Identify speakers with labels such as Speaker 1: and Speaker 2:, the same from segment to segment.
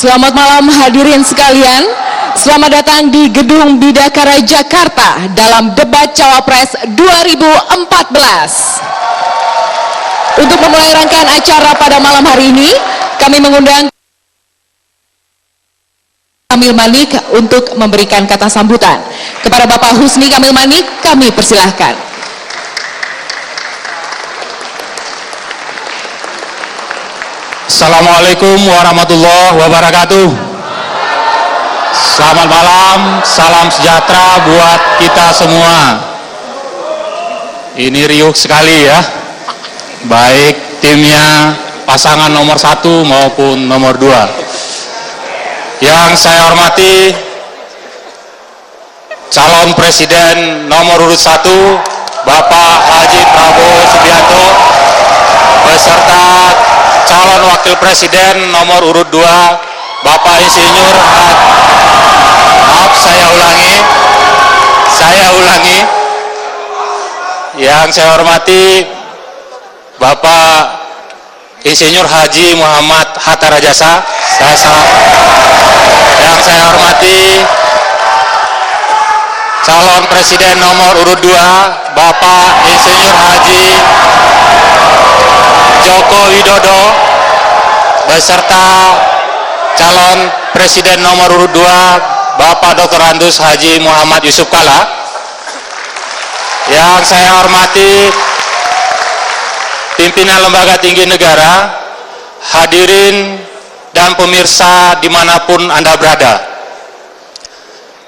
Speaker 1: Selamat malam hadirin sekalian. Selamat datang di Gedung Bidakara Jakarta dalam debat Cawapres 2014. Untuk memulai rangkaian acara pada malam hari ini, kami mengundang Kamil Manik untuk memberikan kata sambutan. Kepada Bapak Husni Kamil Manik, kami persilahkan.
Speaker 2: Assalamualaikum warahmatullahi wabarakatuh. Selamat malam, salam sejahtera buat kita semua. Ini riuh sekali ya, baik timnya pasangan nomor 1 maupun nomor 2. Yang saya hormati calon presiden nomor urut 1 Bapak Haji Prabowo Subianto beserta calon wakil presiden nomor urut 2 Bapak Insinyur saya ulangi yang saya hormati Bapak Insinyur Haji Muhammad Hatta Rajasa. Yang saya hormati calon presiden nomor urut 2 Bapak Insinyur Haji Joko Widodo beserta calon presiden nomor urut 2 Bapak Dr. Andus Haji Muhammad Yusuf Kalla. Yang saya hormati pimpinan lembaga tinggi negara, hadirin dan pemirsa dimanapun Anda berada.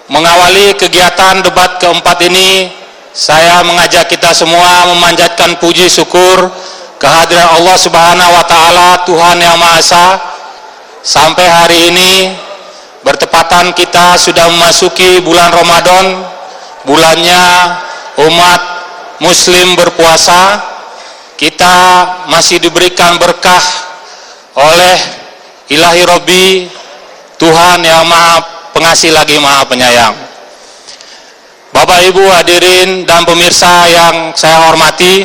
Speaker 2: Mengawali kegiatan debat keempat ini, saya mengajak kita semua memanjatkan puji syukur kehadiran Allah Subhanahu wa Ta'ala, Tuhan Yang Maha Esa. Sampai hari ini bertepatan kita sudah memasuki bulan Ramadan, bulannya umat muslim berpuasa. Kita masih diberikan berkah oleh Ilahi Robbi, Tuhan Yang Maha Pengasih lagi Maha Penyayang. Bapak Ibu hadirin dan pemirsa yang saya hormati,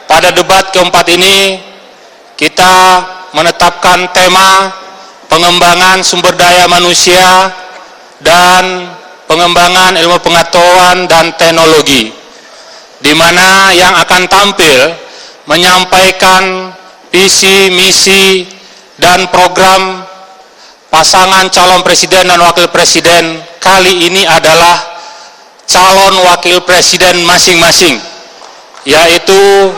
Speaker 2: pada debat keempat ini kita menetapkan tema pengembangan sumber daya manusia dan pengembangan ilmu pengetahuan dan teknologi, di mana yang akan tampil menyampaikan visi, misi, dan program pasangan calon presiden dan wakil presiden kali ini adalah calon wakil presiden masing-masing, yaitu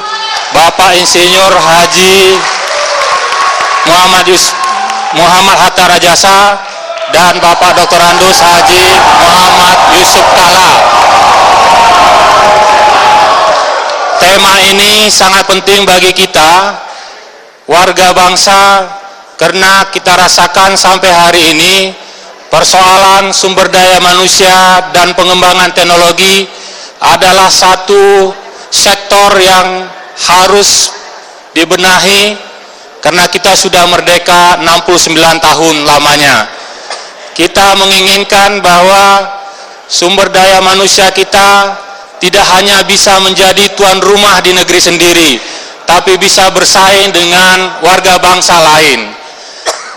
Speaker 2: Bapak Insinyur Haji Muhammad Hatta Rajasa dan Bapak Dr. Andus Haji Muhammad Yusuf Kalla. Tema ini sangat penting bagi kita warga bangsa, karena kita rasakan sampai hari ini persoalan sumber daya manusia dan pengembangan teknologi adalah satu sektor yang harus dibenahi, karena kita sudah merdeka 69 tahun lamanya. Kita menginginkan bahwa sumber daya manusia kita tidak hanya bisa menjadi tuan rumah di negeri sendiri, tapi bisa bersaing dengan warga bangsa lain.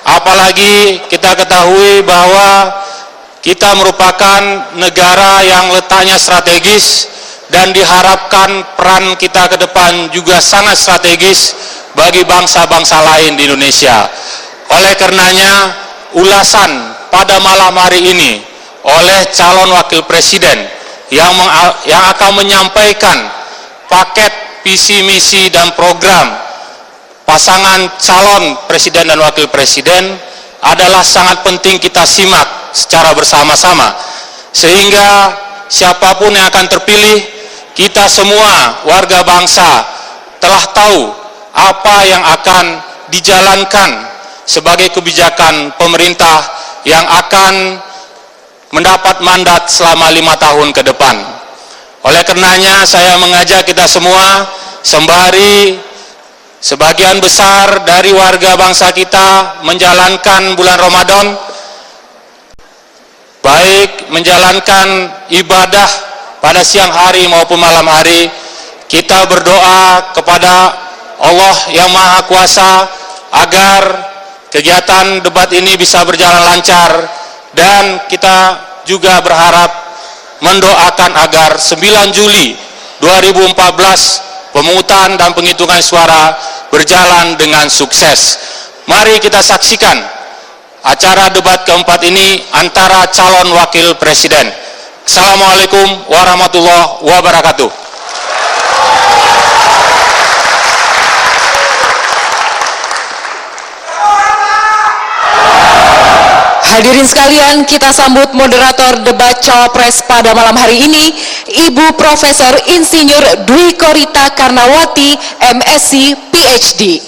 Speaker 2: Apalagi kita ketahui bahwa kita merupakan negara yang letaknya strategis, dan diharapkan peran kita ke depan juga sangat strategis bagi bangsa-bangsa lain di Indonesia. Oleh karenanya, ulasan pada malam hari ini oleh calon wakil presiden yang akan menyampaikan paket visi, misi, dan program pasangan calon presiden dan wakil presiden adalah sangat penting kita simak secara bersama-sama, sehingga siapapun yang akan terpilih, kita semua warga bangsa telah tahu apa yang akan dijalankan sebagai kebijakan pemerintah yang akan mendapat mandat selama 5 tahun ke depan. Oleh karenanya saya mengajak kita semua, sembari sebagian besar dari warga bangsa kita menjalankan bulan Ramadan, baik menjalankan ibadah pada siang hari maupun malam hari, kita berdoa kepada Allah yang Maha Kuasa agar kegiatan debat ini bisa berjalan lancar, dan kita juga berharap mendoakan agar 9 Juli 2014 pemungutan dan penghitungan suara berjalan dengan sukses. Mari kita saksikan acara debat keempat ini antara calon wakil presiden. Assalamualaikum warahmatullahi wabarakatuh.
Speaker 1: Hadirin sekalian, kita sambut moderator debat Cawapres pada malam hari ini, Ibu Profesor Insinyur Dwi Korita Karnawati, MSc, PhD.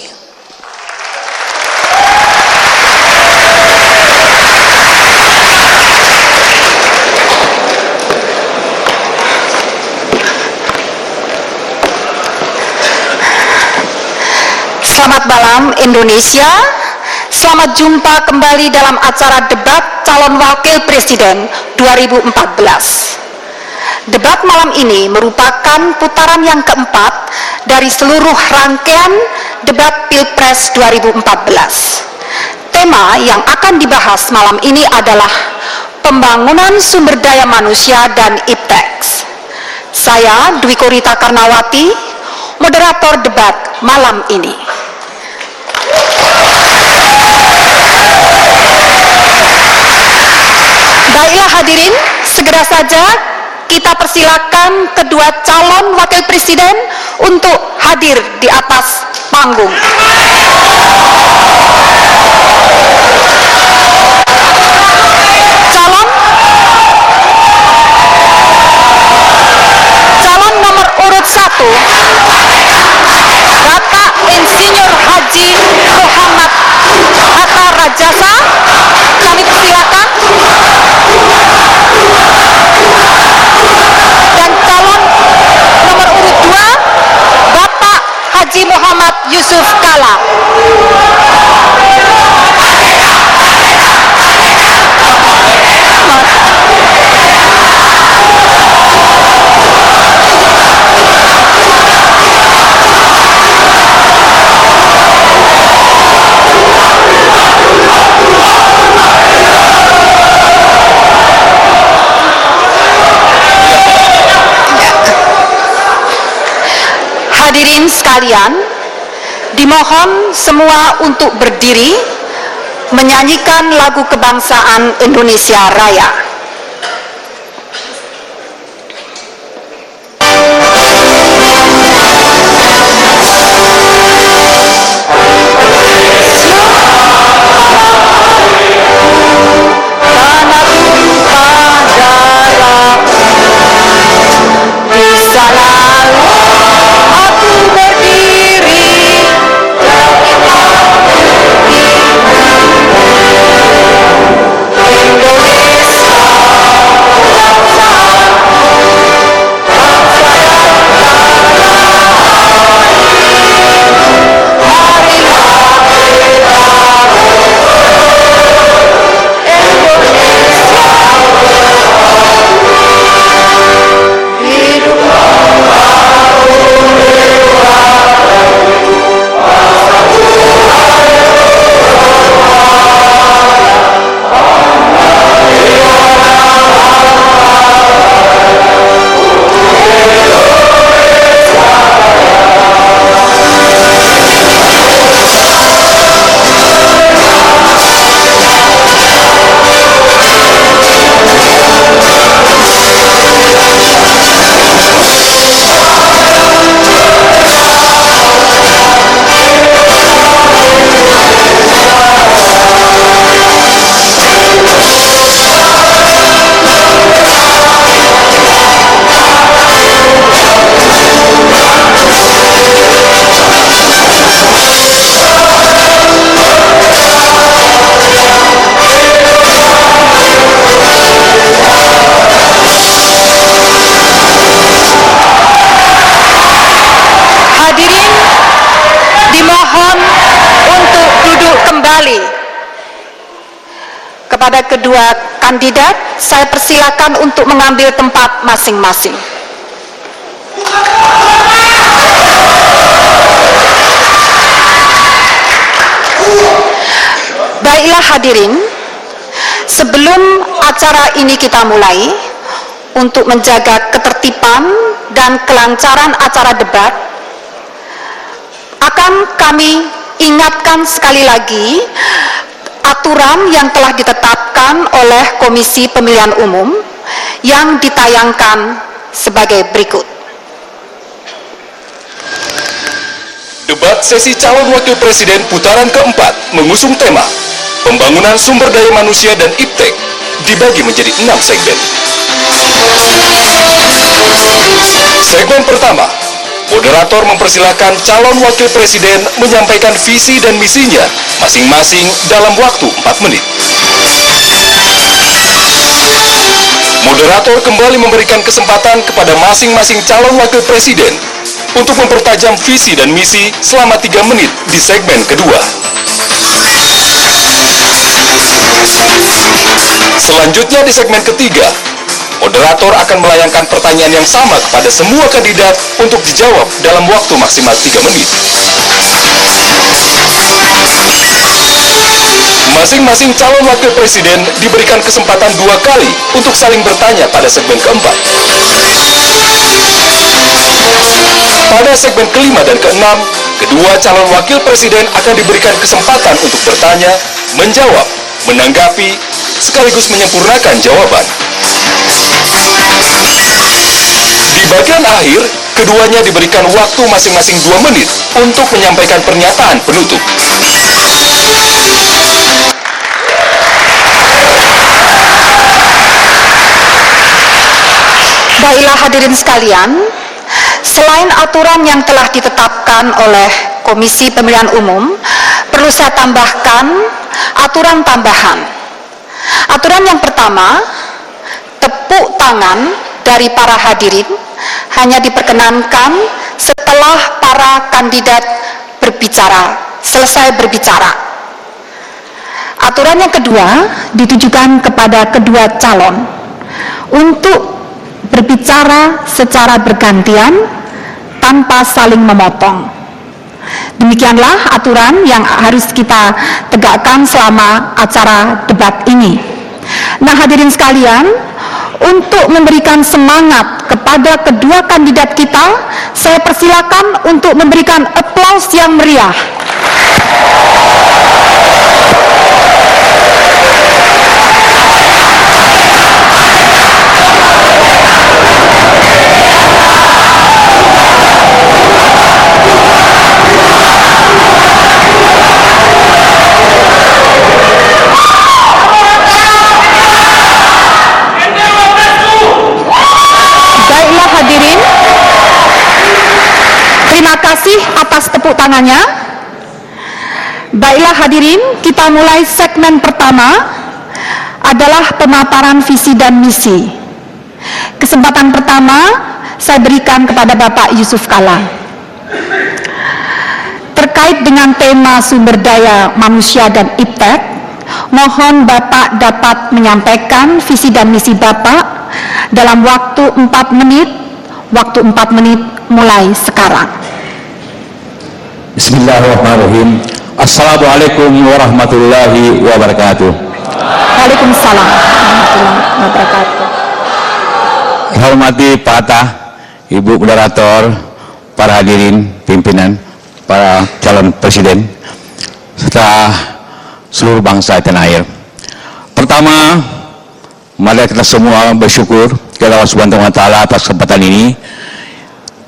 Speaker 3: Selamat malam Indonesia. Selamat jumpa kembali dalam acara debat calon wakil presiden 2014. Debat malam ini merupakan putaran yang keempat dari seluruh rangkaian debat Pilpres 2014. Tema yang akan dibahas malam ini adalah pembangunan sumber daya manusia dan ipteks. Saya Dwi Korita Karnawati, moderator debat malam ini. Baiklah hadirin, segera saja kita persilakan kedua calon wakil presiden untuk hadir di atas panggung. Calon nomor urut 1, Bapak Insinyur Haji Muhammad Hatta Rajasa, kami persilakan. Dan calon nomor urut 2, Bapak Haji Muhammad Yusuf Kala. Hadirin sekalian, dimohon semua untuk berdiri menyanyikan lagu kebangsaan Indonesia Raya. Kepada kedua kandidat, saya persilakan untuk mengambil tempat masing-masing. Baiklah hadirin, sebelum acara ini kita mulai, untuk menjaga ketertiban dan kelancaran acara debat, akan kami ingatkan sekali lagi aturan yang telah ditetapkan oleh Komisi Pemilihan Umum yang ditayangkan sebagai berikut.
Speaker 4: Debat sesi calon wakil presiden putaran keempat mengusung tema Pembangunan Sumber Daya Manusia dan Iptek dibagi menjadi 6 segmen. Segmen pertama, moderator mempersilahkan calon wakil presiden menyampaikan visi dan misinya masing-masing dalam waktu 4 menit. Moderator kembali memberikan kesempatan kepada masing-masing calon wakil presiden untuk mempertajam visi dan misi selama 3 menit di segmen kedua. Selanjutnya di segmen ketiga, moderator akan melayangkan pertanyaan yang sama kepada semua kandidat untuk dijawab dalam waktu maksimal 3 menit. Masing-masing calon wakil presiden diberikan kesempatan 2 kali untuk saling bertanya pada segmen keempat. Pada segmen kelima dan keenam, kedua calon wakil presiden akan diberikan kesempatan untuk bertanya, menjawab, menanggapi, sekaligus menyempurnakan jawaban. Di bagian akhir, keduanya diberikan waktu masing-masing 2 menit untuk menyampaikan pernyataan penutup.
Speaker 3: Baiklah hadirin sekalian, selain aturan yang telah ditetapkan oleh Komisi Pemilihan Umum, perlu saya tambahkan aturan tambahan. Aturan yang pertama, tepuk tangan dari para hadirin hanya diperkenankan setelah para kandidat selesai berbicara. Aturan yang kedua ditujukan kepada kedua calon untuk berbicara secara bergantian tanpa saling memotong. Demikianlah aturan yang harus kita tegakkan selama acara debat ini. Nah, hadirin sekalian, untuk memberikan semangat kepada kedua kandidat kita, saya persilakan untuk memberikan aplaus yang meriah. Terima kasih atas tepuk tangannya. Baiklah hadirin, kita mulai segmen pertama adalah pemaparan visi dan misi. Kesempatan pertama saya berikan kepada Bapak Yusuf Kalla. Terkait dengan tema sumber daya manusia dan iptek, mohon Bapak dapat menyampaikan visi dan misi Bapak dalam waktu 4 menit. Waktu 4 menit mulai sekarang.
Speaker 5: Bismillahirrahmanirrahim. Assalamualaikum warahmatullahi wabarakatuh.
Speaker 3: Waalaikumsalam warahmatullahi wabarakatuh.
Speaker 5: Hormati Pak Atta, Ibu Moderator, para hadirin, pimpinan, para calon presiden, serta seluruh bangsa tanah air. Pertama, mari kita semua bersyukur kepada Allah Subhanahu wa Ta'ala atas kesempatan ini,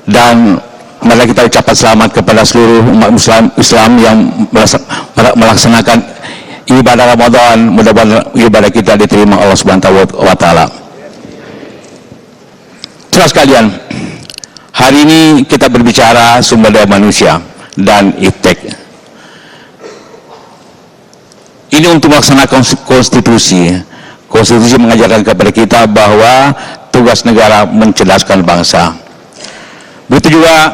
Speaker 5: dan mari kita ucapkan selamat kepada seluruh umat Islam yang melaksanakan ibadah Ramadan. Mudah-mudahan ibadah kita diterima Allah Subhanahu wa Ta'ala. Saudara sekalian, hari ini kita berbicara sumber daya manusia dan iptek. Ini untuk melaksanakan konstitusi. Konstitusi mengajarkan kepada kita bahwa tugas negara mencerdaskan bangsa. Begitu juga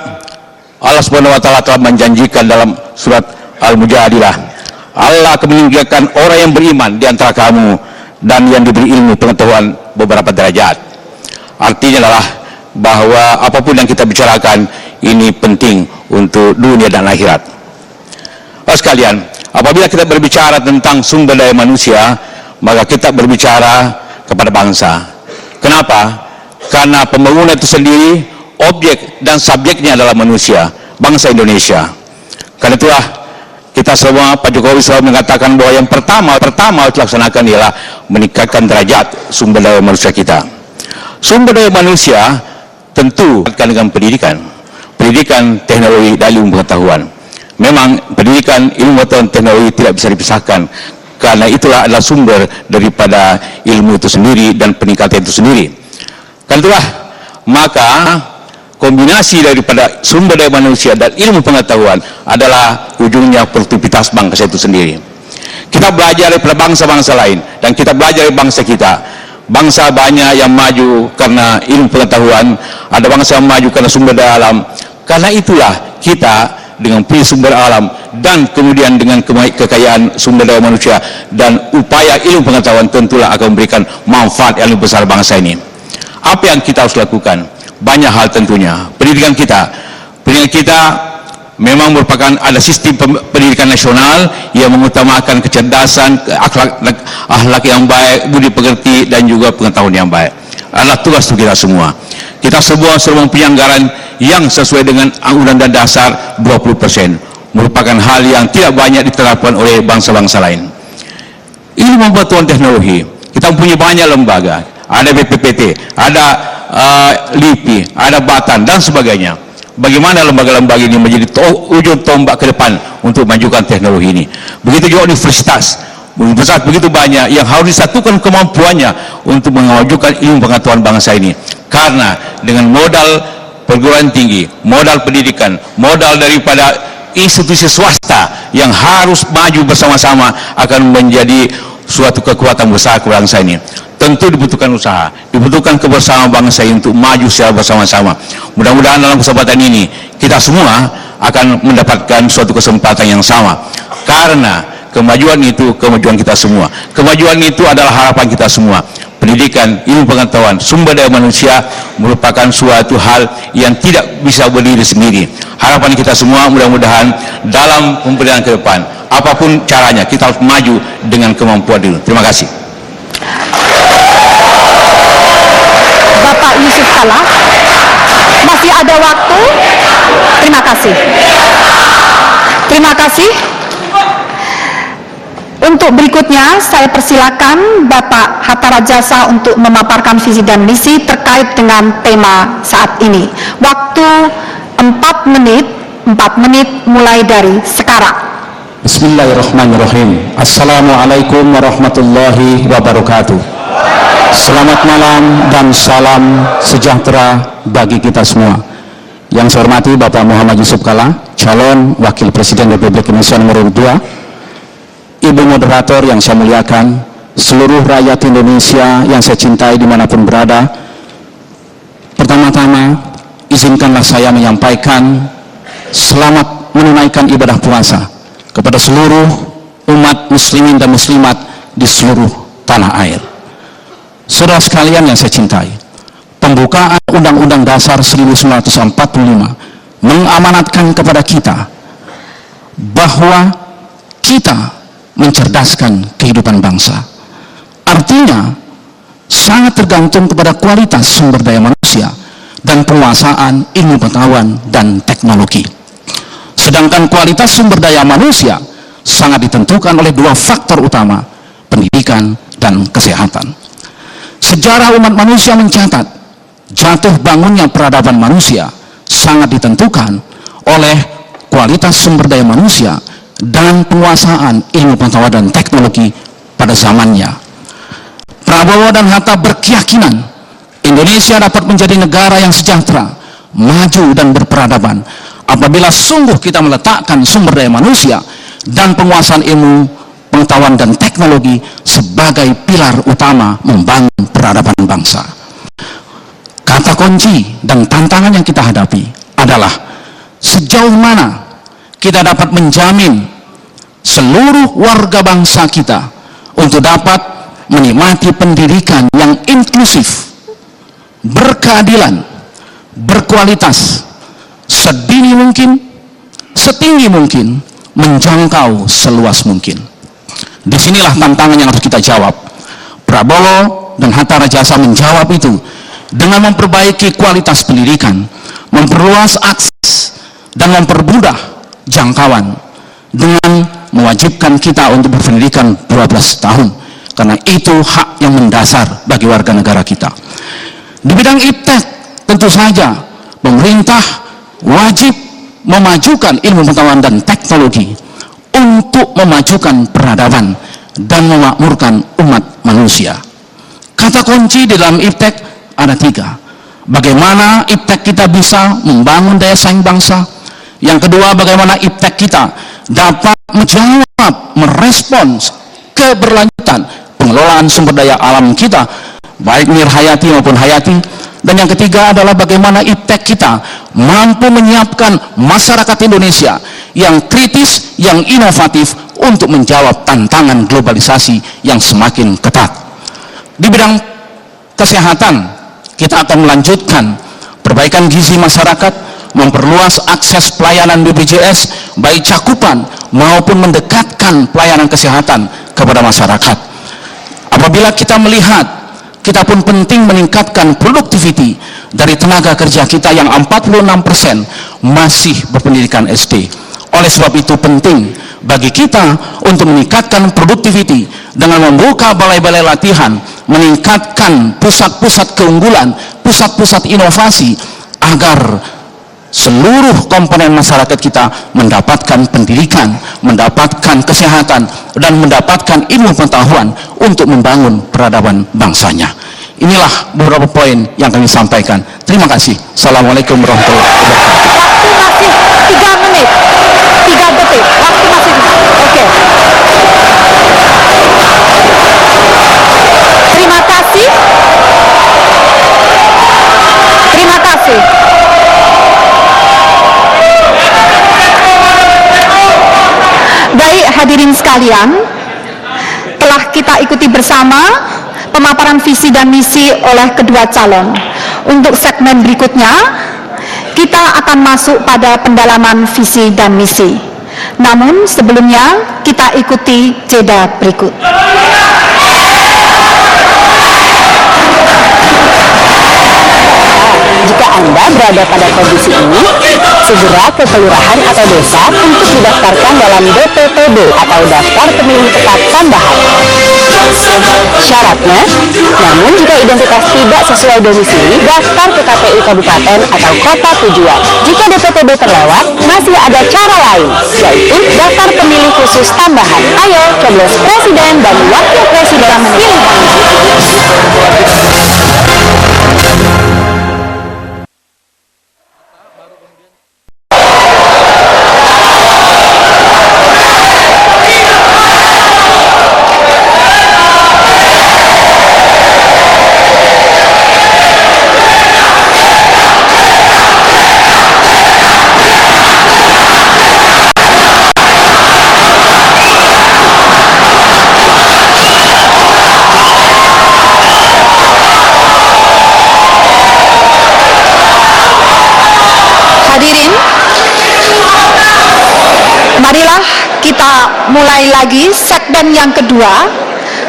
Speaker 5: Allah Subhanahu wa Ta'ala telah menjanjikan dalam surat Al-Mujadilah, Allah akan meninggikan orang yang beriman di antara kamu dan yang diberi ilmu pengetahuan beberapa derajat. Artinya adalah bahwa apapun yang kita bicarakan ini penting untuk dunia dan akhirat. Sekalian, apabila kita berbicara tentang sumber daya manusia, maka kita berbicara kepada bangsa. Kenapa? Karena pembangunan itu sendiri, objek dan subjeknya adalah manusia, bangsa Indonesia. Karena itulah kita semua, Pak Jokowi selalu mengatakan bahwa yang pertama harus dilaksanakan ialah meningkatkan derajat sumber daya manusia kita. Sumber daya manusia tentu dengan pendidikan, teknologi, dan ilmu pengetahuan. Memang pendidikan, ilmu pengetahuan, teknologi tidak bisa dipisahkan, karena itulah adalah sumber daripada ilmu itu sendiri dan peningkatan itu sendiri. Karena itulah maka kombinasi daripada sumber daya manusia dan ilmu pengetahuan adalah ujungnya produktivitas bangsa itu sendiri. Kita belajar daripada bangsa-bangsa lain, dan kita belajar dari bangsa kita. Bangsa banyak yang maju karena ilmu pengetahuan, ada bangsa yang maju karena sumber daya alam. Karena itulah kita dengan punya sumber alam dan kemudian dengan kekayaan sumber daya manusia dan upaya ilmu pengetahuan tentulah akan memberikan manfaat yang lebih besar bangsa ini. Apa yang kita harus lakukan? Banyak hal tentunya. Pendidikan kita memang merupakan ada sistem pendidikan nasional yang mengutamakan kecerdasan, akhlak yang baik, budi pekerti, dan juga pengetahuan yang baik. Adalah tugas kita semua. Kita semua mempunyai anggaran yang sesuai dengan Undang-Undang Dasar 20%, merupakan hal yang tidak banyak diterapkan oleh bangsa-bangsa lain. Ilmu pengetahuan teknologi, kita mempunyai banyak lembaga, ada BPPT, ada LIPI, ada Batan, dan sebagainya. Bagaimana lembaga-lembaga ini menjadi ujung tombak ke depan untuk memajukan teknologi ini. Begitu juga universitas begitu banyak yang harus disatukan kemampuannya untuk memajukan ilmu pengetahuan bangsa ini. Karena dengan modal perguruan tinggi, modal pendidikan, modal daripada institusi swasta yang harus maju bersama-sama akan menjadi suatu kekuatan besar ke bangsa ini. Tentu dibutuhkan usaha, dibutuhkan kebersamaan bangsa untuk maju secara bersama-sama. Mudah-mudahan dalam kesempatan ini kita semua akan mendapatkan suatu kesempatan yang sama, karena kemajuan itu kemajuan kita semua. Kemajuan itu adalah harapan kita semua. Pendidikan, ilmu pengetahuan, sumber daya manusia merupakan suatu hal yang tidak bisa berdiri sendiri. Harapan kita semua mudah-mudahan dalam pemberian ke depan, apapun caranya kita harus maju dengan kemampuan itu. Terima kasih.
Speaker 3: Bapak Yusuf Kala, masih ada waktu? Terima kasih. Terima kasih. Untuk berikutnya, saya persilakan Bapak Hatta Rajasa untuk memaparkan visi dan misi terkait dengan tema saat ini. Waktu 4 menit mulai dari sekarang.
Speaker 6: Bismillahirrahmanirrahim. Assalamualaikum warahmatullahi wabarakatuh. Selamat malam dan salam sejahtera bagi kita semua. Yang saya hormati Bapak Muhammad Yusuf Kala, calon Wakil Presiden Republik Indonesia nomor 2, Ibu Moderator yang saya muliakan, seluruh rakyat Indonesia yang saya cintai dimanapun berada. Pertama-tama, izinkanlah saya menyampaikan selamat menunaikan ibadah puasa kepada seluruh umat muslimin dan muslimat di seluruh tanah air. Saudara sekalian yang saya cintai, pembukaan Undang-Undang Dasar 1945 mengamanatkan kepada kita bahwa kita mencerdaskan kehidupan bangsa. Artinya sangat tergantung kepada kualitas sumber daya manusia dan penguasaan ilmu pengetahuan dan teknologi. Sedangkan kualitas sumber daya manusia sangat ditentukan oleh dua faktor utama, pendidikan dan kesehatan. Sejarah umat manusia mencatat jatuh bangunnya peradaban manusia sangat ditentukan oleh kualitas sumber daya manusia dan penguasaan ilmu pengetahuan dan teknologi pada zamannya. Prabowo dan Hatta berkeyakinan Indonesia dapat menjadi negara yang sejahtera, maju dan berperadaban apabila sungguh kita meletakkan sumber daya manusia dan penguasaan ilmu pengetahuan dan teknologi sebagai pilar utama membangun peradaban bangsa. Kata kunci dan tantangan yang kita hadapi adalah sejauh mana kita dapat menjamin seluruh warga bangsa kita untuk dapat menikmati pendidikan yang inklusif, berkeadilan, berkualitas, sedini mungkin, setinggi mungkin, menjangkau seluas mungkin. Disinilah tantangan yang harus kita jawab. Prabowo dan Hatta Rajasa menjawab itu dengan memperbaiki kualitas pendidikan, memperluas akses, dan mempermudah jangkauan dengan mewajibkan kita untuk berpendidikan 12 tahun, karena itu hak yang mendasar bagi warga negara kita. Di bidang iptek, tentu saja pemerintah wajib memajukan ilmu pengetahuan dan teknologi untuk memajukan peradaban dan memakmurkan umat manusia. Kata kunci di dalam iptek ada 3. Bagaimana iptek kita bisa membangun daya saing bangsa. Yang kedua, bagaimana iptek kita dapat menjawab, merespons keberlanjutan pengelolaan sumber daya alam kita, baik nirhayati maupun hayati. Dan yang ketiga adalah bagaimana iptek kita mampu menyiapkan masyarakat Indonesia yang kritis, yang inovatif untuk menjawab tantangan globalisasi yang semakin ketat. Di bidang kesehatan, kita akan melanjutkan perbaikan gizi masyarakat, memperluas akses pelayanan BPJS, baik cakupan maupun mendekatkan pelayanan kesehatan kepada masyarakat. Apabila kita melihat, kita pun penting meningkatkan productivity dari tenaga kerja kita yang 46% masih berpendidikan SD. Oleh sebab itu penting bagi kita untuk meningkatkan productivity dengan membuka balai-balai latihan, meningkatkan pusat-pusat keunggulan, pusat-pusat inovasi, agar seluruh komponen masyarakat kita mendapatkan pendidikan, mendapatkan kesehatan, dan mendapatkan ilmu pengetahuan untuk membangun peradaban bangsanya. Inilah beberapa poin yang kami sampaikan. Terima kasih. Assalamualaikum warahmatullahi wabarakatuh.
Speaker 3: Waktu masih 3 menit, 3 detik. Waktu masih, oke. Terima kasih. Terima kasih. Baik, hadirin sekalian, telah kita ikuti bersama pemaparan visi dan misi oleh kedua calon. Untuk segmen berikutnya, kita akan masuk pada pendalaman visi dan misi. Namun sebelumnya, kita ikuti jeda berikut.
Speaker 7: Jika Anda berada pada kondisi ini, segera ke kelurahan atau desa untuk didaftarkan dalam DPTB atau daftar pemilih tetap tambahan. Syaratnya, namun jika identitas tidak sesuai domisili, daftar ke KPU Kabupaten atau Kota tujuan. Jika DPTB terlewat, masih ada cara lain, yaitu daftar pemilih khusus tambahan. Ayo, coblos Presiden dan Wakil Presiden pilihan.
Speaker 3: Marilah kita mulai lagi segmen yang kedua,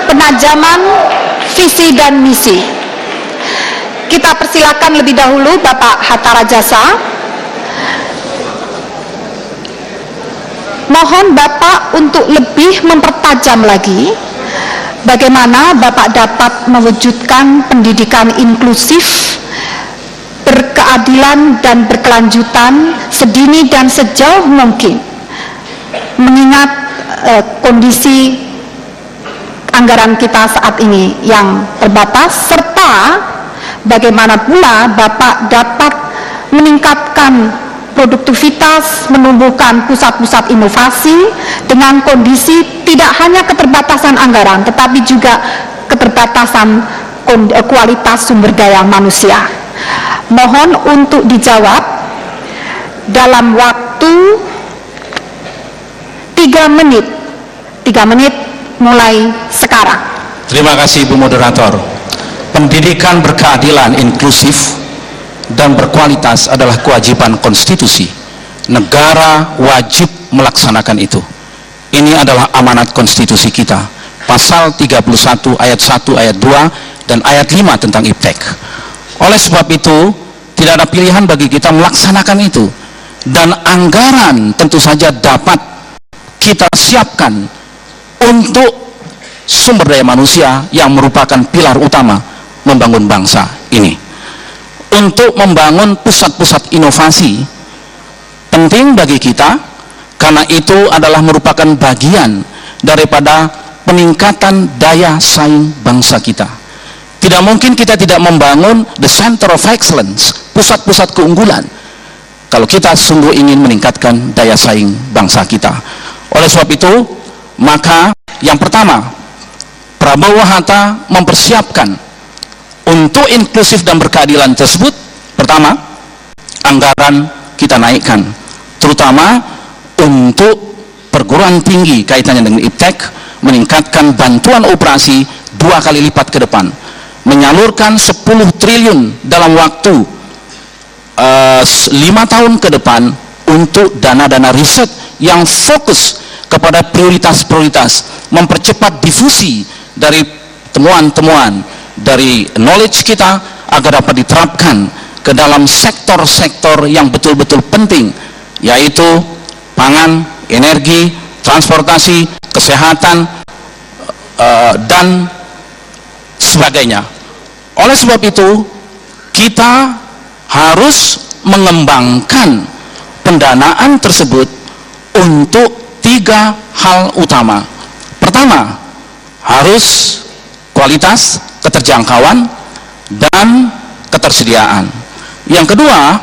Speaker 3: penajaman visi dan misi. Kita persilakan lebih dahulu Bapak Hatta Rajasa. Mohon Bapak untuk lebih mempertajam lagi bagaimana Bapak dapat mewujudkan pendidikan inklusif, berkeadilan dan berkelanjutan sedini dan sejauh mungkin, mengingat kondisi anggaran kita saat ini yang terbatas, serta bagaimana pula Bapak dapat meningkatkan produktivitas, menumbuhkan pusat-pusat inovasi dengan kondisi tidak hanya keterbatasan anggaran, tetapi juga keterbatasan kualitas sumber daya manusia. Mohon untuk dijawab dalam waktu 3 menit. 3 menit mulai sekarang.
Speaker 6: Terima kasih Ibu Moderator. Pendidikan berkeadilan, inklusif, dan berkualitas adalah kewajiban konstitusi. Negara wajib melaksanakan itu. Ini adalah amanat konstitusi kita. Pasal 31 ayat 1, ayat 2, dan ayat 5 tentang iptek. Oleh sebab itu, tidak ada pilihan bagi kita melaksanakan itu. Dan anggaran tentu saja dapat kita siapkan untuk sumber daya manusia yang merupakan pilar utama membangun bangsa ini. Untuk membangun pusat-pusat inovasi penting bagi kita, karena itu adalah merupakan bagian daripada peningkatan daya saing bangsa kita. Tidak mungkin kita tidak membangun the center of excellence, pusat-pusat keunggulan, kalau kita sungguh ingin meningkatkan daya saing bangsa kita. Oleh sebab itu, maka yang pertama, Prabowo Hatta mempersiapkan untuk inklusif dan berkeadilan tersebut. Pertama, anggaran kita naikkan, terutama untuk perguruan tinggi kaitannya dengan iptek, meningkatkan bantuan operasi 2 kali lipat ke depan, menyalurkan 10 triliun dalam waktu 5 tahun ke depan untuk dana-dana riset yang fokus kepada prioritas-prioritas, mempercepat difusi dari temuan-temuan dari knowledge kita agar dapat diterapkan ke dalam sektor-sektor yang betul-betul penting, yaitu pangan, energi, transportasi, kesehatan, dan sebagainya. Oleh sebab itu, kita harus mengembangkan pendanaan tersebut untuk 3 hal utama. Pertama, harus kualitas, keterjangkauan, dan ketersediaan. Yang kedua,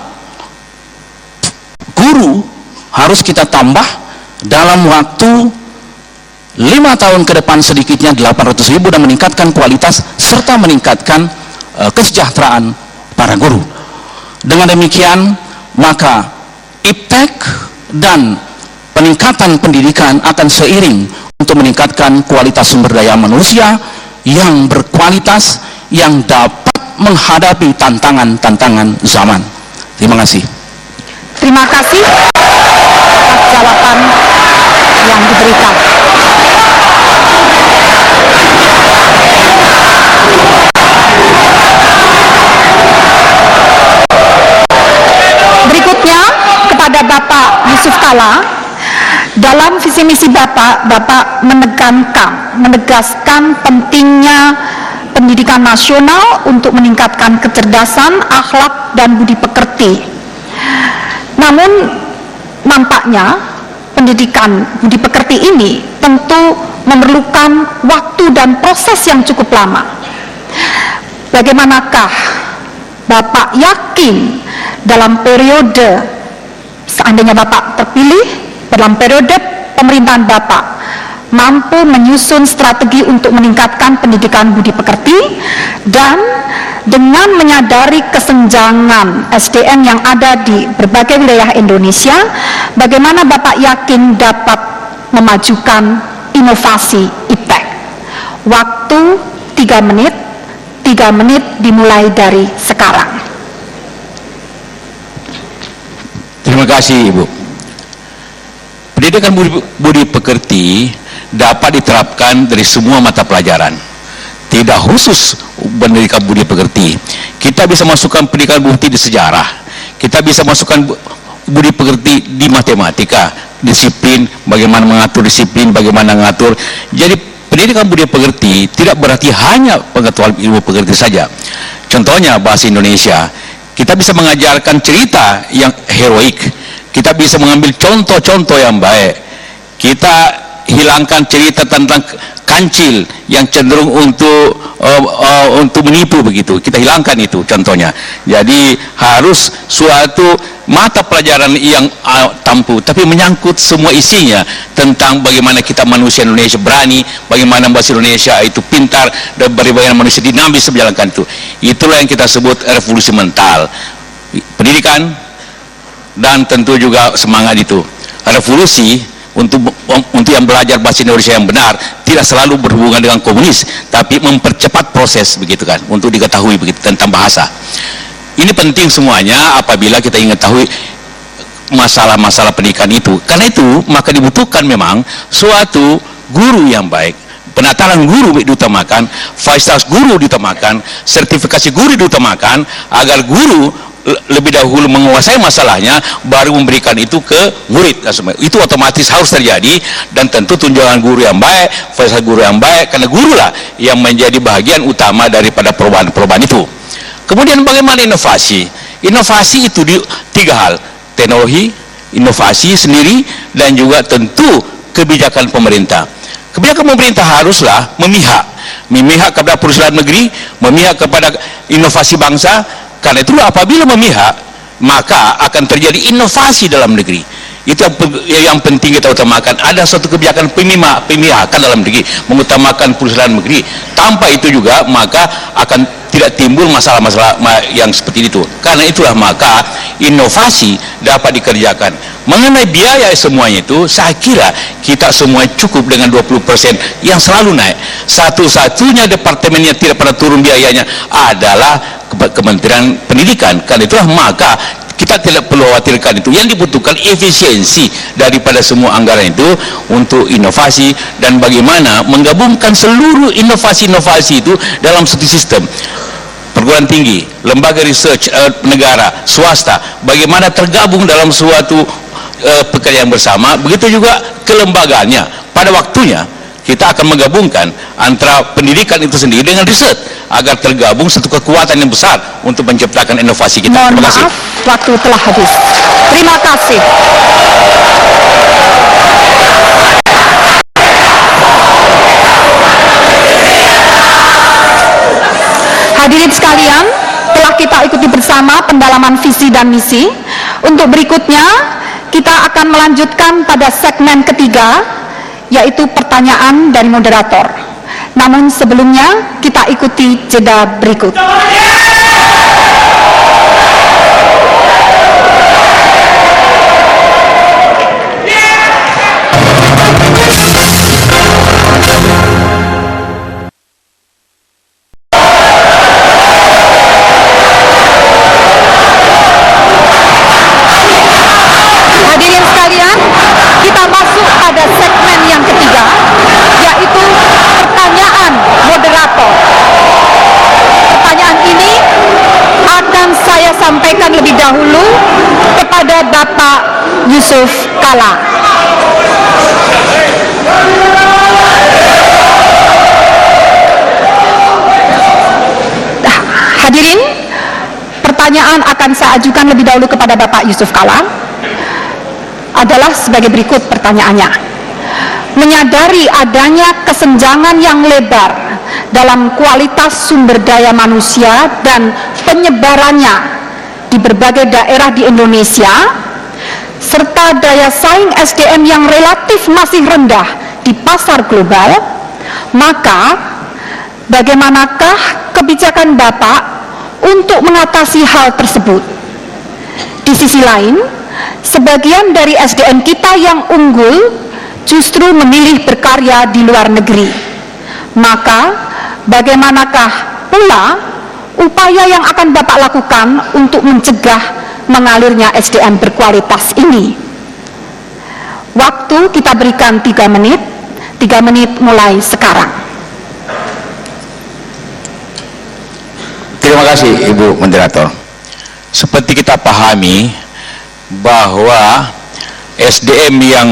Speaker 6: guru harus kita tambah dalam waktu 5 tahun ke depan sedikitnya 800.000 dan meningkatkan kualitas serta meningkatkan kesejahteraan para guru. Dengan demikian, maka iptek dan peningkatan pendidikan akan seiring untuk meningkatkan kualitas sumber daya manusia yang berkualitas, yang dapat menghadapi tantangan-tantangan zaman. Terima kasih.
Speaker 3: Terima kasih atas jawaban yang diberikan. Berikutnya kepada Bapak Yusuf Kalla, dalam visi misi Bapak menegaskan pentingnya pendidikan nasional untuk meningkatkan kecerdasan, akhlak, dan budi pekerti. Namun nampaknya pendidikan budi pekerti ini tentu memerlukan waktu dan proses yang cukup lama. Bagaimanakah Bapak yakin dalam periode, seandainya Bapak terpilih, dalam periode pemerintahan Bapak mampu menyusun strategi untuk meningkatkan pendidikan budi pekerti, dan dengan menyadari kesenjangan SDM yang ada di berbagai wilayah Indonesia, bagaimana Bapak yakin dapat memajukan inovasi iptek? Waktu 3 menit, 3 menit dimulai dari sekarang.
Speaker 5: Terima kasih, Ibu. Pendidikan budi pekerti dapat diterapkan dari semua mata pelajaran, tidak khusus pendidikan budi pekerti. Kita bisa masukkan pendidikan budi di sejarah, kita bisa masukkan budi pekerti di matematika, disiplin, bagaimana mengatur disiplin, bagaimana mengatur. Jadi pendidikan budi pekerti tidak berarti hanya pengetahuan ilmu pekerti saja. Contohnya bahasa Indonesia, kita bisa mengajarkan cerita yang heroik, kita bisa mengambil contoh-contoh yang baik, kita hilangkan cerita tentang kancil yang cenderung untuk menipu begitu, kita hilangkan itu contohnya. Jadi harus suatu mata pelajaran yang tampu, tapi menyangkut semua isinya tentang bagaimana kita manusia Indonesia berani, bagaimana bahasa Indonesia itu pintar, dan bagaimana manusia dinamis menjalankan itu. Itulah yang kita sebut revolusi mental, pendidikan, dan tentu juga semangat itu. Revolusi untuk yang belajar bahasa Indonesia yang benar tidak selalu berhubungan dengan komunis, tapi mempercepat proses begitu kan, untuk diketahui begitu tentang bahasa. Ini penting semuanya apabila kita ingin tahu masalah-masalah pendidikan itu. Karena itu maka dibutuhkan memang suatu guru yang baik, penataran guru diutamakan, fasilitas guru diutamakan, sertifikasi guru diutamakan, agar guru lebih dahulu menguasai masalahnya baru memberikan itu ke murid. Itu otomatis harus terjadi, dan tentu tunjangan guru yang baik, fasilitas guru yang baik, karena gurulah yang menjadi bagian utama daripada perubahan-perubahan itu. Kemudian bagaimana inovasi? Inovasi itu di tiga hal: teknologi, inovasi sendiri, dan juga tentu kebijakan pemerintah. Kebijakan pemerintah haruslah memihak kepada perusahaan negeri, memihak kepada inovasi bangsa. Karena itulah apabila memihak, maka akan terjadi inovasi dalam negeri. Itu yang penting kita utamakan. Ada suatu kebijakan pemihakan dalam negeri, mengutamakan perusahaan negeri. Tanpa itu juga maka akan tidak timbul masalah-masalah yang seperti itu. Karena itulah maka inovasi dapat dikerjakan. Mengenai biaya semuanya itu, saya kira kita semua cukup dengan 20% yang selalu naik. Satu-satunya departemen yang tidak pernah turun biayanya adalah Kementerian Pendidikan. Karena itulah maka kita tidak perlu khawatirkan itu. Yang dibutuhkan efisiensi daripada semua anggaran itu untuk inovasi, dan bagaimana menggabungkan seluruh inovasi-inovasi itu dalam satu sistem. Perguruan tinggi, lembaga research negara, swasta, bagaimana tergabung dalam suatu pekerjaan bersama. Begitu juga kelembagaannya. Pada waktunya kita akan menggabungkan antara pendidikan itu sendiri dengan riset agar tergabung satu kekuatan yang besar untuk menciptakan inovasi kita.
Speaker 3: Mohon
Speaker 5: Terima kasih.
Speaker 3: maaf, waktu telah habis. Terima kasih. Hadirin sekalian, telah kita ikuti bersama pendalaman visi dan misi. Untuk berikutnya, kita akan melanjutkan pada segmen ketiga, yaitu pertanyaan dari moderator. Namun sebelumnya kita ikuti jeda berikut. Hadirin sekalian, kita masuk pada segmen yang ketiga, yaitu pertanyaan moderator. Pertanyaan ini akan saya sampaikan lebih dahulu kepada Bapak Yusuf Kala. Hadirin, pertanyaan akan saya ajukan lebih dahulu kepada Bapak Yusuf Kala adalah sebagai berikut pertanyaannya. Menyadari adanya kesenjangan yang lebar dalam kualitas sumber daya manusia dan penyebarannya di berbagai daerah di Indonesia, serta daya saing SDM yang relatif masih rendah di pasar global, maka bagaimanakah kebijakan Bapak untuk mengatasi hal tersebut? Di sisi lain, sebagian dari SDM kita yang unggul justru memilih berkarya di luar negeri. Maka bagaimanakah pula upaya yang akan Bapak lakukan untuk mencegah mengalirnya SDM berkualitas ini? Waktu kita berikan 3 menit. 3 menit mulai sekarang.
Speaker 5: Terima kasih Ibu Moderator. Seperti kita pahami bahwa SDM yang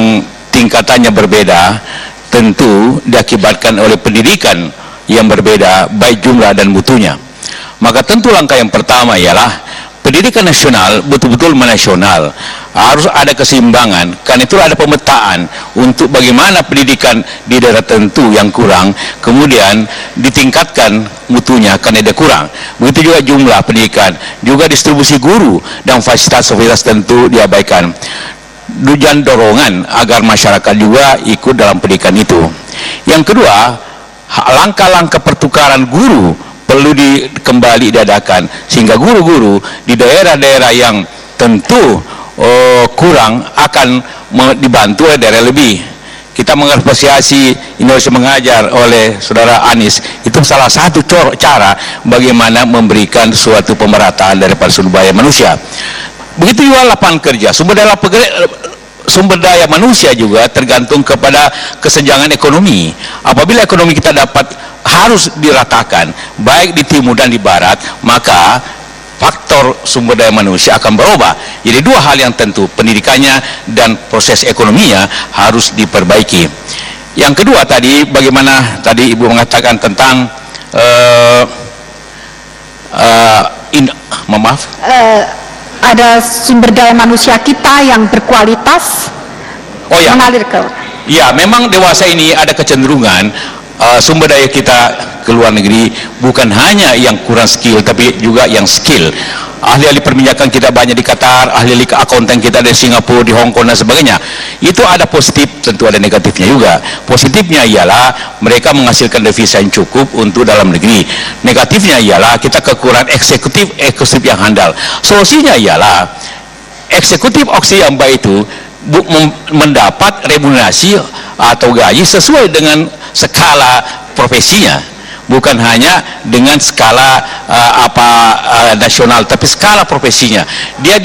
Speaker 5: tingkatannya berbeda tentu diakibatkan oleh pendidikan yang berbeda, baik jumlah dan mutunya. Maka tentu langkah yang pertama ialah pendidikan nasional betul-betul menasional, harus ada keseimbangan. Karena itu ada pemetaan untuk bagaimana pendidikan di daerah tertentu yang kurang kemudian ditingkatkan mutunya karena dia kurang. Begitu juga jumlah pendidikan, juga distribusi guru dan fasilitas-fasilitas tentu diabaikan. Dan dorongan agar masyarakat juga ikut dalam pendidikan itu. Yang kedua, langkah-langkah pertukaran guru perlu kembali diadakan sehingga guru-guru di daerah-daerah yang tentu kurang akan dibantu oleh daerah lebih. Kita mengapresiasi Indonesia Mengajar oleh Saudara Anies, itu salah satu cara bagaimana memberikan suatu pemerataan daripada sumber daya manusia. Begitu juga lapangan kerja, sumber daya manusia juga tergantung kepada kesenjangan ekonomi. Apabila ekonomi kita harus diratakan, baik di timur dan di barat, maka faktor sumber daya manusia akan berubah. Jadi dua hal yang tentu, pendidikannya dan proses ekonominya harus diperbaiki. Yang kedua tadi, bagaimana tadi Ibu mengatakan tentang
Speaker 3: ada sumber daya manusia kita yang berkualitas mengalir ke.
Speaker 5: Ya, memang dewasa ini ada kecenderungan sumber daya kita ke luar negeri bukan hanya yang kurang skill, tapi juga yang skill. Ahli-ahli perminyakan kita banyak di Qatar, ahli-ahli akuntan kita di Singapura, di Hong Kong dan sebagainya. Itu ada positif, tentu ada negatifnya juga. Positifnya ialah mereka menghasilkan devisa yang cukup untuk dalam negeri. Negatifnya ialah kita kekurangan eksekutif yang handal. Solusinya ialah eksekutif oksi yang baik itu mendapat remunerasi atau gaji sesuai dengan skala profesinya, bukan hanya dengan skala nasional, tapi skala profesinya. Dia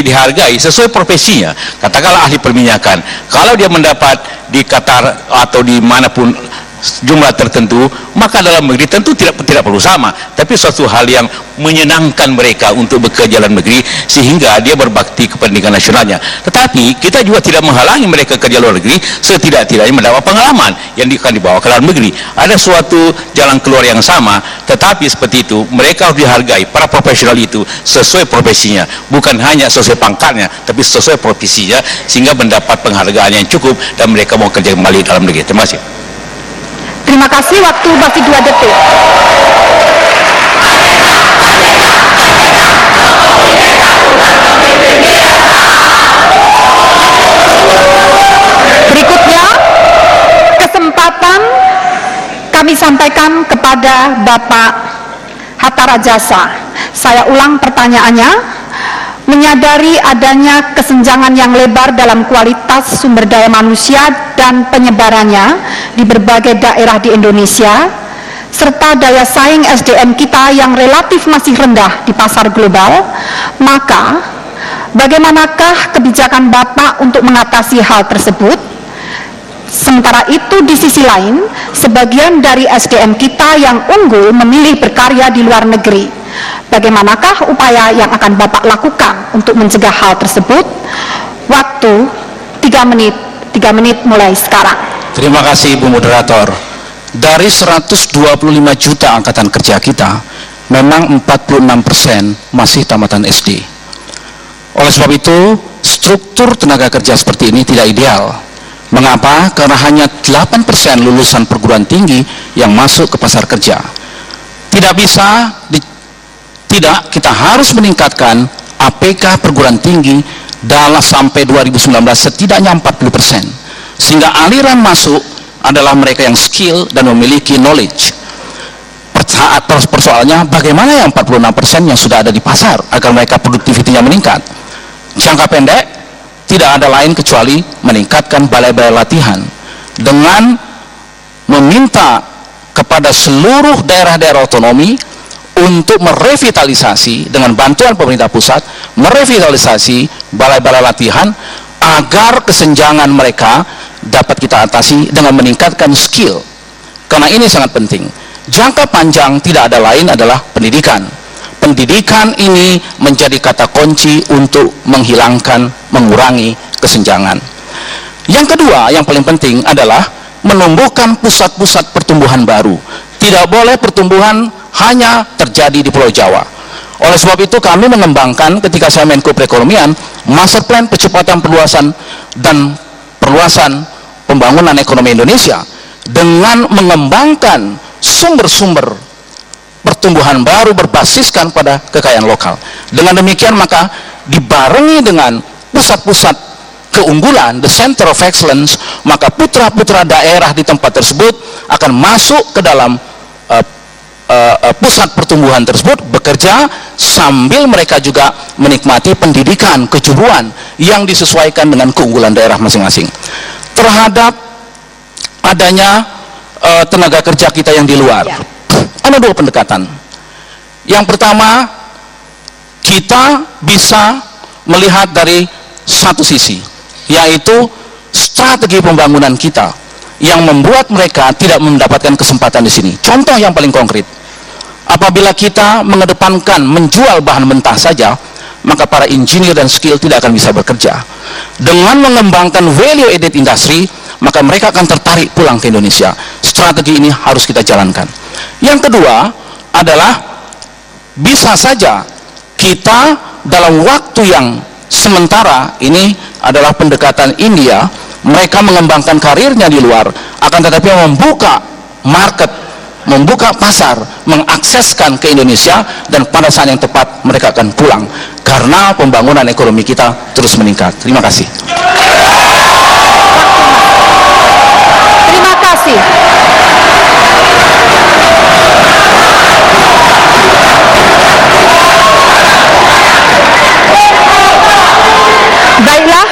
Speaker 5: dihargai sesuai profesinya. Katakanlah ahli perminyakan, kalau dia mendapat di Qatar atau di manapun jumlah tertentu, maka dalam negeri tentu tidak perlu sama, tapi suatu hal yang menyenangkan mereka untuk bekerja dalam negeri sehingga dia berbakti kepentingan nasionalnya. Tetapi kita juga tidak menghalangi mereka kerja luar negeri setidak-tidaknya mendapat pengalaman yang akan dibawa ke dalam negeri. Ada suatu jalan keluar yang sama, tetapi seperti itu mereka harus dihargai, para profesional itu sesuai profesinya, bukan hanya sesuai pangkatnya, tapi sesuai profesinya, sehingga mendapat penghargaan yang cukup dan mereka mau kerja kembali dalam negeri. Terima kasih.
Speaker 3: Terima kasih, waktu masih 2 detik. Berikutnya, kesempatan kami sampaikan kepada Bapak Hatta Rajasa. Saya ulang pertanyaannya. Menyadari adanya kesenjangan yang lebar dalam kualitas sumber daya manusia dan penyebarannya di berbagai daerah di Indonesia, serta daya saing SDM kita yang relatif masih rendah di pasar global, maka bagaimanakah kebijakan Bapak untuk mengatasi hal tersebut? Sementara itu di sisi lain, sebagian dari SDM kita yang unggul memilih berkarya di luar negeri. Bagaimanakah upaya yang akan Bapak lakukan untuk mencegah hal tersebut? Waktu 3 menit mulai sekarang.
Speaker 6: Terima kasih Ibu Moderator. Dari 125 juta angkatan kerja kita, memang 46% masih tamatan SD. Oleh sebab itu, struktur tenaga kerja seperti ini tidak ideal. Mengapa? Karena hanya 8% lulusan perguruan tinggi yang masuk ke pasar kerja. Kita harus meningkatkan APK perguruan tinggi dalam sampai 2019 setidaknya 40%, sehingga aliran masuk adalah mereka yang skill dan memiliki knowledge. Persoalannya bagaimana yang 46% yang sudah ada di pasar agar mereka produktivitinya meningkat. Jangka pendek tidak ada lain kecuali meningkatkan balai-balai latihan dengan meminta kepada seluruh daerah-daerah otonomi untuk merevitalisasi dengan bantuan pemerintah pusat, merevitalisasi balai-balai latihan agar kesenjangan mereka dapat kita atasi dengan meningkatkan skill. Karena ini sangat penting. Jangka panjang tidak ada lain adalah pendidikan. Pendidikan ini menjadi kata kunci untuk mengurangi kesenjangan. Yang kedua, yang paling penting adalah menumbuhkan pusat-pusat pertumbuhan baru. Tidak boleh pertumbuhan hanya terjadi di Pulau Jawa. Oleh sebab itu kami mengembangkan ketika saya Menko Perekonomian Master Plan Percepatan Perluasan Pembangunan Ekonomi Indonesia dengan mengembangkan sumber-sumber pertumbuhan baru berbasiskan pada kekayaan lokal. Dengan demikian maka dibarengi dengan pusat-pusat keunggulan, the center of excellence, maka putra-putra daerah di tempat tersebut akan masuk ke dalam pusat pertumbuhan tersebut, bekerja sambil mereka juga menikmati pendidikan kejuruan yang disesuaikan dengan keunggulan daerah masing-masing. Terhadap adanya tenaga kerja kita yang di luar, ada 2 pendekatan. Yang pertama, kita bisa melihat dari satu sisi, yaitu strategi pembangunan kita yang membuat mereka tidak mendapatkan kesempatan di sini. Contoh yang paling konkret, apabila kita mengedepankan menjual bahan mentah saja, maka para engineer dan skill tidak akan bisa bekerja. Dengan mengembangkan value added industry, maka mereka akan tertarik pulang ke Indonesia. Strategi ini harus kita jalankan. Yang kedua adalah, bisa saja kita dalam waktu yang sementara, ini adalah pendekatan India, mereka mengembangkan karirnya di luar, akan tetapi membuka market, membuka pasar, mengakseskan ke Indonesia, dan pada saat yang tepat mereka akan pulang karena pembangunan ekonomi kita terus meningkat. Terima kasih.
Speaker 3: Terima kasih. Baiklah,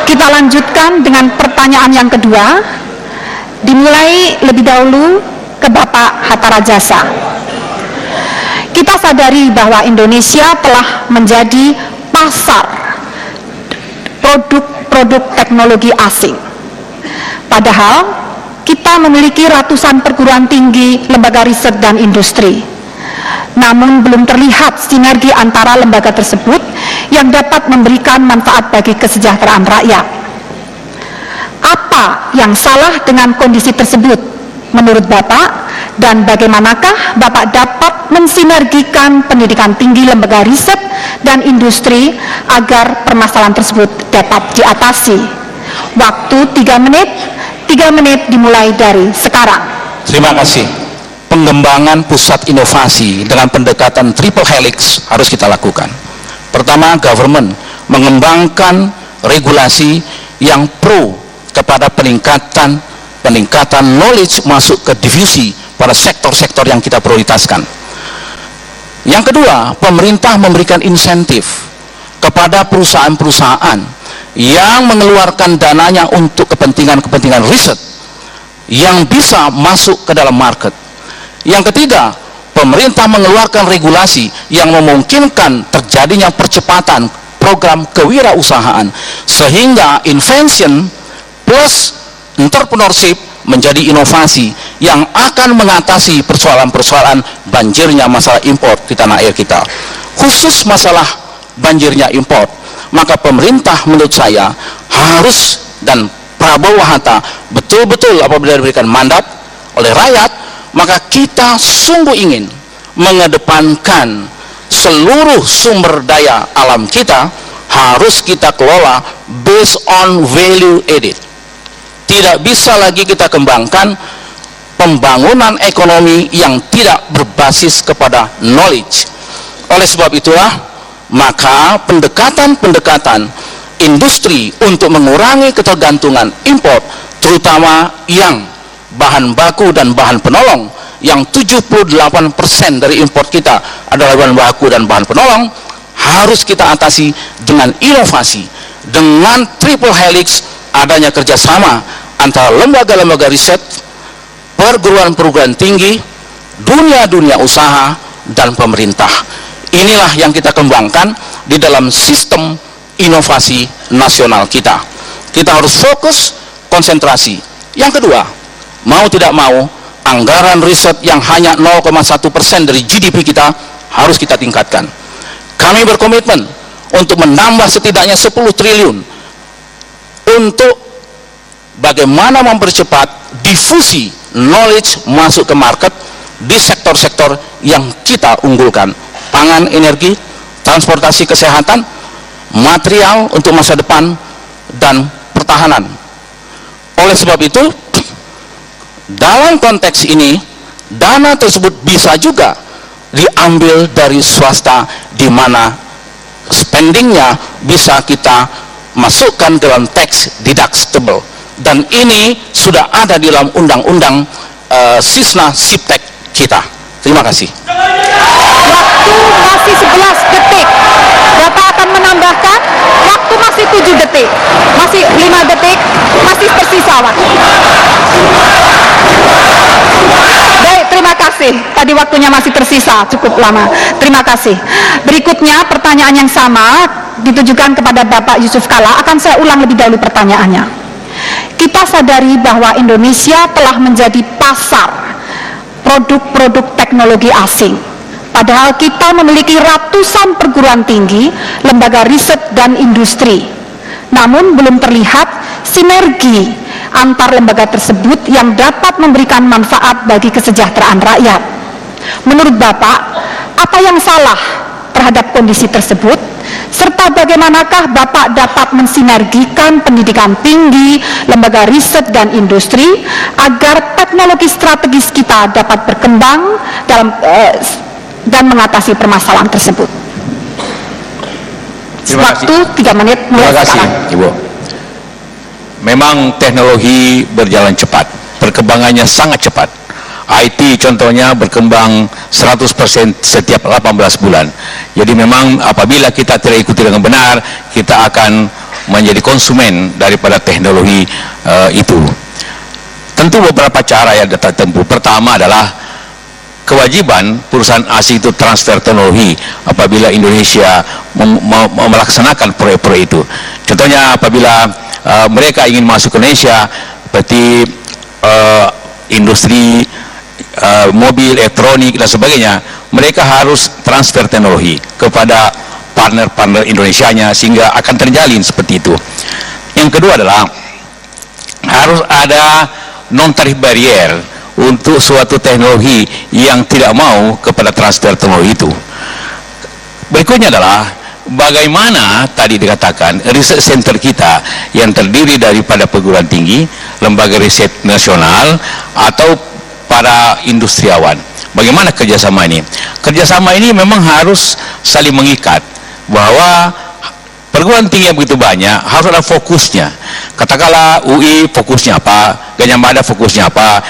Speaker 3: kita lanjutkan dengan pertanyaan yang kedua. Dimulai lebih dahulu ke Bapak Hatta Rajasa. Kita sadari bahwa Indonesia telah menjadi pasar produk-produk teknologi asing. Padahal kita memiliki ratusan perguruan tinggi, lembaga riset dan industri. Namun belum terlihat sinergi antara lembaga tersebut yang dapat memberikan manfaat bagi kesejahteraan rakyat. Apa yang salah dengan kondisi tersebut menurut Bapak, dan bagaimanakah Bapak dapat mensinergikan pendidikan tinggi, lembaga riset dan industri agar permasalahan tersebut dapat diatasi? Waktu 3 menit dimulai dari sekarang.
Speaker 6: Terima kasih. Pengembangan pusat inovasi dengan pendekatan triple helix harus kita lakukan. Pertama, government mengembangkan regulasi yang pro kepada peningkatan knowledge masuk ke divisi pada sektor-sektor yang kita prioritaskan. Yang kedua, pemerintah memberikan insentif kepada perusahaan-perusahaan yang mengeluarkan dananya untuk kepentingan riset yang bisa masuk ke dalam market. Yang ketiga, pemerintah mengeluarkan regulasi yang memungkinkan terjadinya percepatan program kewirausahaan, sehingga invention plus entrepreneurship menjadi inovasi yang akan mengatasi persoalan-persoalan banjirnya masalah impor di tanah air kita. Khusus masalah banjirnya impor, maka pemerintah menurut saya harus, dan Prabowo Hatta betul-betul apabila diberikan mandat oleh rakyat, maka kita sungguh ingin mengedepankan seluruh sumber daya alam kita harus kita kelola based on value added. Tidak bisa lagi kita kembangkan pembangunan ekonomi yang tidak berbasis kepada knowledge. Oleh sebab itulah, maka pendekatan-pendekatan industri untuk mengurangi ketergantungan impor, terutama yang bahan baku dan bahan penolong, yang 78% dari impor kita adalah bahan baku dan bahan penolong, harus kita atasi dengan inovasi, dengan triple helix, adanya kerjasama antara lembaga-lembaga riset, perguruan-perguruan tinggi, dunia-dunia usaha, dan pemerintah. Inilah yang kita kembangkan di dalam sistem inovasi nasional kita. Kita harus fokus, konsentrasi. Yang kedua, mau tidak mau, anggaran riset yang hanya 0,1% dari GDP kita harus kita tingkatkan. Kami berkomitmen untuk menambah setidaknya 10 triliun untuk bagaimana mempercepat difusi knowledge masuk ke market di sektor-sektor yang kita unggulkan: pangan, energi, transportasi, kesehatan, material untuk masa depan, dan pertahanan. Oleh sebab itu, dalam konteks ini, dana tersebut bisa juga diambil dari swasta, di mana spendingnya bisa kita masukkan dalam tax deductible, dan ini sudah ada di dalam undang-undang Sisna Siptek kita. Terima kasih.
Speaker 3: Waktu masih 11 detik. Bapak akan menambahkan? Waktu masih 7 detik. Masih 5 detik. Masih tersisa waktu. Baik, terima kasih. Tadi waktunya masih tersisa cukup lama. Terima kasih. Berikutnya pertanyaan yang sama ditujukan kepada Bapak Yusuf Kalla. Akan saya ulang lebih dahulu pertanyaannya. Kita sadari bahwa Indonesia telah menjadi pasar produk-produk teknologi asing. Padahal kita memiliki ratusan perguruan tinggi, lembaga riset dan industri. Namun belum terlihat sinergi antar lembaga tersebut yang dapat memberikan manfaat bagi kesejahteraan rakyat. Menurut Bapak, apa yang salah terhadap kondisi tersebut? Serta bagaimanakah Bapak dapat mensinergikan pendidikan tinggi, lembaga riset dan industri agar teknologi strategis kita dapat berkembang dan mengatasi permasalahan tersebut?
Speaker 5: Terima kasih.
Speaker 3: Waktu 3 menit mulai
Speaker 5: Terima kasih,
Speaker 3: sekarang.
Speaker 5: Ibu. Memang teknologi berjalan cepat, perkembangannya sangat cepat. IT contohnya berkembang 100% setiap 18 bulan. Jadi memang apabila kita tidak ikuti dengan benar, kita akan menjadi konsumen daripada teknologi itu. Tentu beberapa cara yang dapat ditempuh. Pertama adalah kewajiban perusahaan asing itu transfer teknologi apabila Indonesia melaksanakan proyek-proyek itu. Contohnya apabila mereka ingin masuk ke Indonesia seperti industri mobil, elektronik dan sebagainya, mereka harus transfer teknologi kepada partner-partner Indonesianya sehingga akan terjalin seperti itu. Yang kedua adalah harus ada non-tarif barrier untuk suatu teknologi yang tidak mau kepada transfer teknologi itu. Berikutnya adalah bagaimana tadi dikatakan research center kita yang terdiri daripada perguruan tinggi, lembaga riset nasional atau para industriawan. Bagaimana kerjasama ini? Kerjasama ini memang harus saling mengikat, bahwa perguruan tinggi yang begitu banyak harus ada fokusnya. Katakanlah UI fokusnya apa, Gadjah Mada fokusnya apa,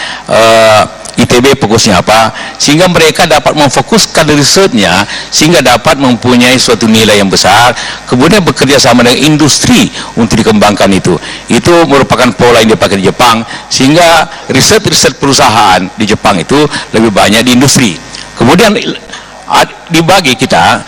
Speaker 5: ITB fokusnya apa, sehingga mereka dapat memfokuskan risetnya sehingga dapat mempunyai suatu nilai yang besar, kemudian bekerja sama dengan industri untuk dikembangkan itu. Itu merupakan pola yang dipakai di Jepang, sehingga riset-riset perusahaan di Jepang itu lebih banyak di industri. Kemudian dibagi kita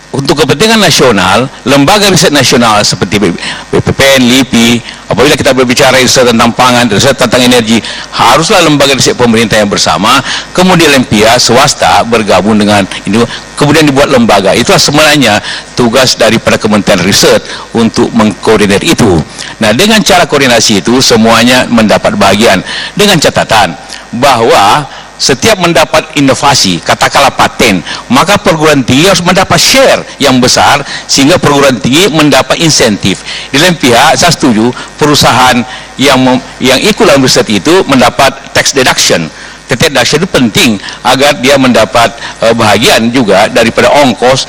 Speaker 5: untuk kepentingan nasional, lembaga riset nasional seperti BPPN, LIPI. Apabila kita berbicara riset tentang pangan, riset tentang energi, haruslah lembaga riset pemerintah yang bersama, kemudian LMPIA swasta bergabung dengan ini, kemudian dibuat lembaga. Itulah sebenarnya tugas daripada Kementerian Riset untuk mengkoordinir itu. Nah, dengan cara koordinasi itu semuanya mendapat bagian, dengan catatan bahwa setiap mendapat inovasi, katakanlah paten, maka perguruan tinggi harus mendapat share yang besar sehingga perguruan tinggi mendapat insentif. Di lain pihak, saya setuju perusahaan yang ikut dalam riset itu mendapat tax deduction. Tax deduction itu penting agar dia mendapat bahagian juga daripada ongkos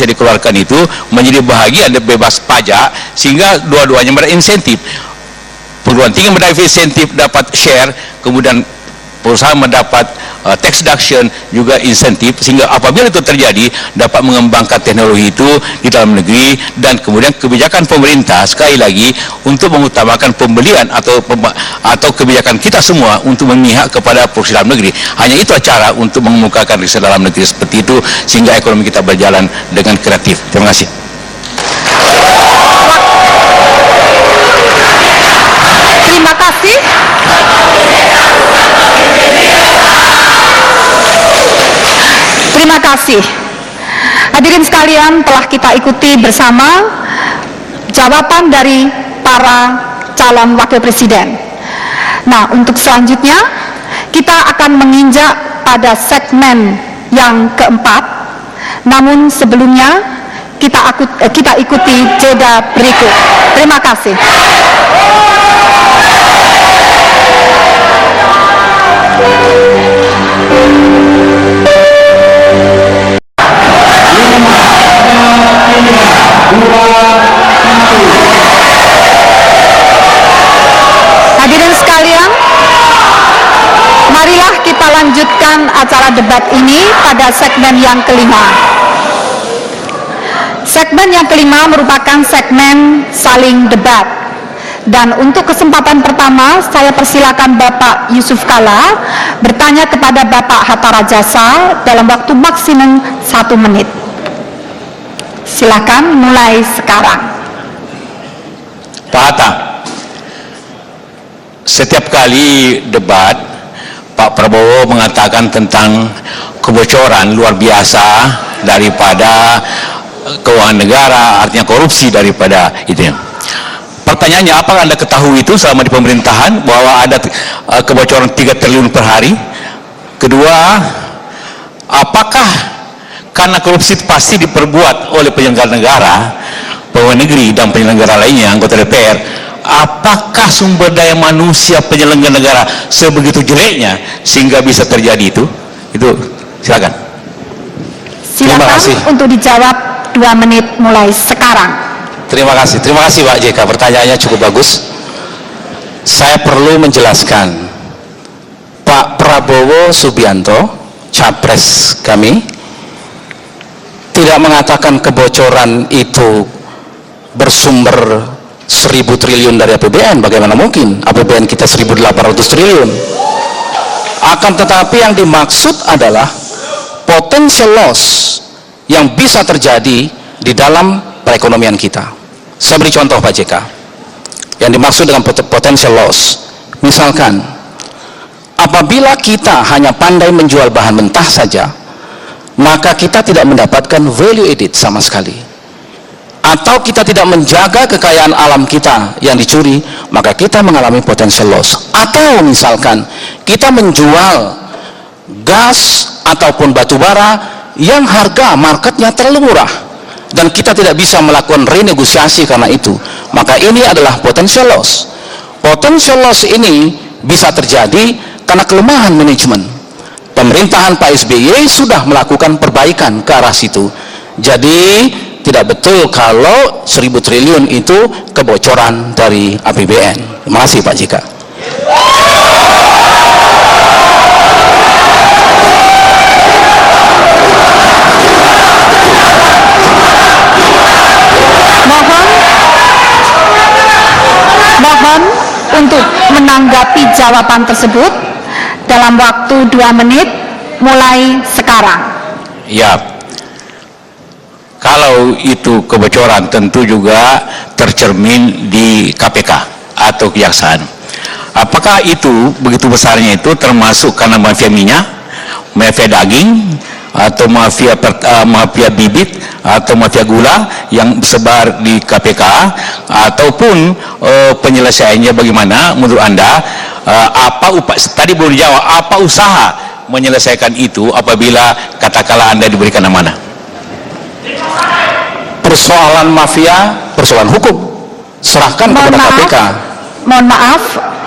Speaker 5: yang dikeluarkan itu menjadi bahagian bebas pajak, sehingga dua-duanya mendapat insentif. Perguruan tinggi mendapat insentif, dapat share, kemudian perusahaan mendapat tax deduction juga insentif, sehingga apabila itu terjadi dapat mengembangkan teknologi itu di dalam negeri. Dan kemudian kebijakan pemerintah sekali lagi untuk mengutamakan pembelian atau kebijakan kita semua untuk memihak kepada produksi dalam negeri. Hanya itu cara untuk mengemukakan riset dalam negeri seperti itu sehingga ekonomi kita berjalan dengan kreatif. Terima kasih.
Speaker 3: Terima kasih. Terima kasih. Hadirin sekalian, telah kita ikuti bersama jawaban dari para calon wakil presiden. Nah, untuk selanjutnya kita akan menginjak pada segmen yang keempat. Namun sebelumnya kita ikuti jeda berikut. Terima kasih. Hadirin sekalian, marilah kita lanjutkan acara debat ini pada segmen yang kelima. Segmen yang kelima merupakan segmen saling debat. Dan untuk kesempatan pertama, saya persilakan Bapak Yusuf Kalla bertanya kepada Bapak Hatta Rajasa dalam waktu maksimum 1 menit. Silakan mulai sekarang.
Speaker 5: Pak Hatta, setiap kali debat Pak Prabowo mengatakan tentang kebocoran luar biasa daripada keuangan negara, artinya korupsi daripada itu. Pertanyaannya, apakah Anda ketahui itu selama di pemerintahan bahwa ada kebocoran 3 triliun per hari? Kedua, apakah karena korupsi pasti diperbuat oleh penyelenggara negara, pegawai negeri dan penyelenggara lainnya, anggota DPR, apakah sumber daya manusia penyelenggara negara sebegitu jeleknya sehingga bisa terjadi itu? Itu silakan.
Speaker 3: Silakan untuk dijawab 2 menit mulai sekarang.
Speaker 6: Terima kasih Pak JK, pertanyaannya cukup bagus. Saya perlu menjelaskan, Pak Prabowo Subianto, capres kami, tidak mengatakan kebocoran itu bersumber 1.000 triliun dari APBN. Bagaimana mungkin? APBN kita 1.800 triliun. Akan tetapi yang dimaksud adalah potential loss yang bisa terjadi di dalam perekonomian kita. Saya beri contoh Pak JK, yang dimaksud dengan potential loss. Misalkan, apabila kita hanya pandai menjual bahan mentah saja, maka kita tidak mendapatkan value added sama sekali. Atau kita tidak menjaga kekayaan alam kita yang dicuri, maka kita mengalami potential loss. Atau misalkan, kita menjual gas ataupun batu bara yang harga marketnya terlalu murah, dan kita tidak bisa melakukan renegosiasi karena itu, maka ini adalah potential loss. Potential loss ini bisa terjadi karena kelemahan manajemen. Pemerintahan Pak SBY sudah melakukan perbaikan ke arah situ. Jadi tidak betul kalau 1.000 triliun itu kebocoran dari APBN. Terima kasih Pak JK.
Speaker 3: Mohon untuk menanggapi jawaban tersebut dalam waktu 2 menit mulai sekarang.
Speaker 5: Ya, kalau itu kebocoran tentu juga tercermin di KPK atau kejaksaan. Apakah itu begitu besarnya itu termasuk karena mafia minyak, mafia daging, atau mafia bibit, atau mafia gula yang sebar di KPK, ataupun penyelesaiannya bagaimana menurut Anda? Tadi belum dijawab, apa usaha menyelesaikan itu apabila katakanlah Anda diberikan amanah?
Speaker 6: Persoalan mafia, persoalan hukum, serahkan kepada KPK.
Speaker 3: Mohon maaf,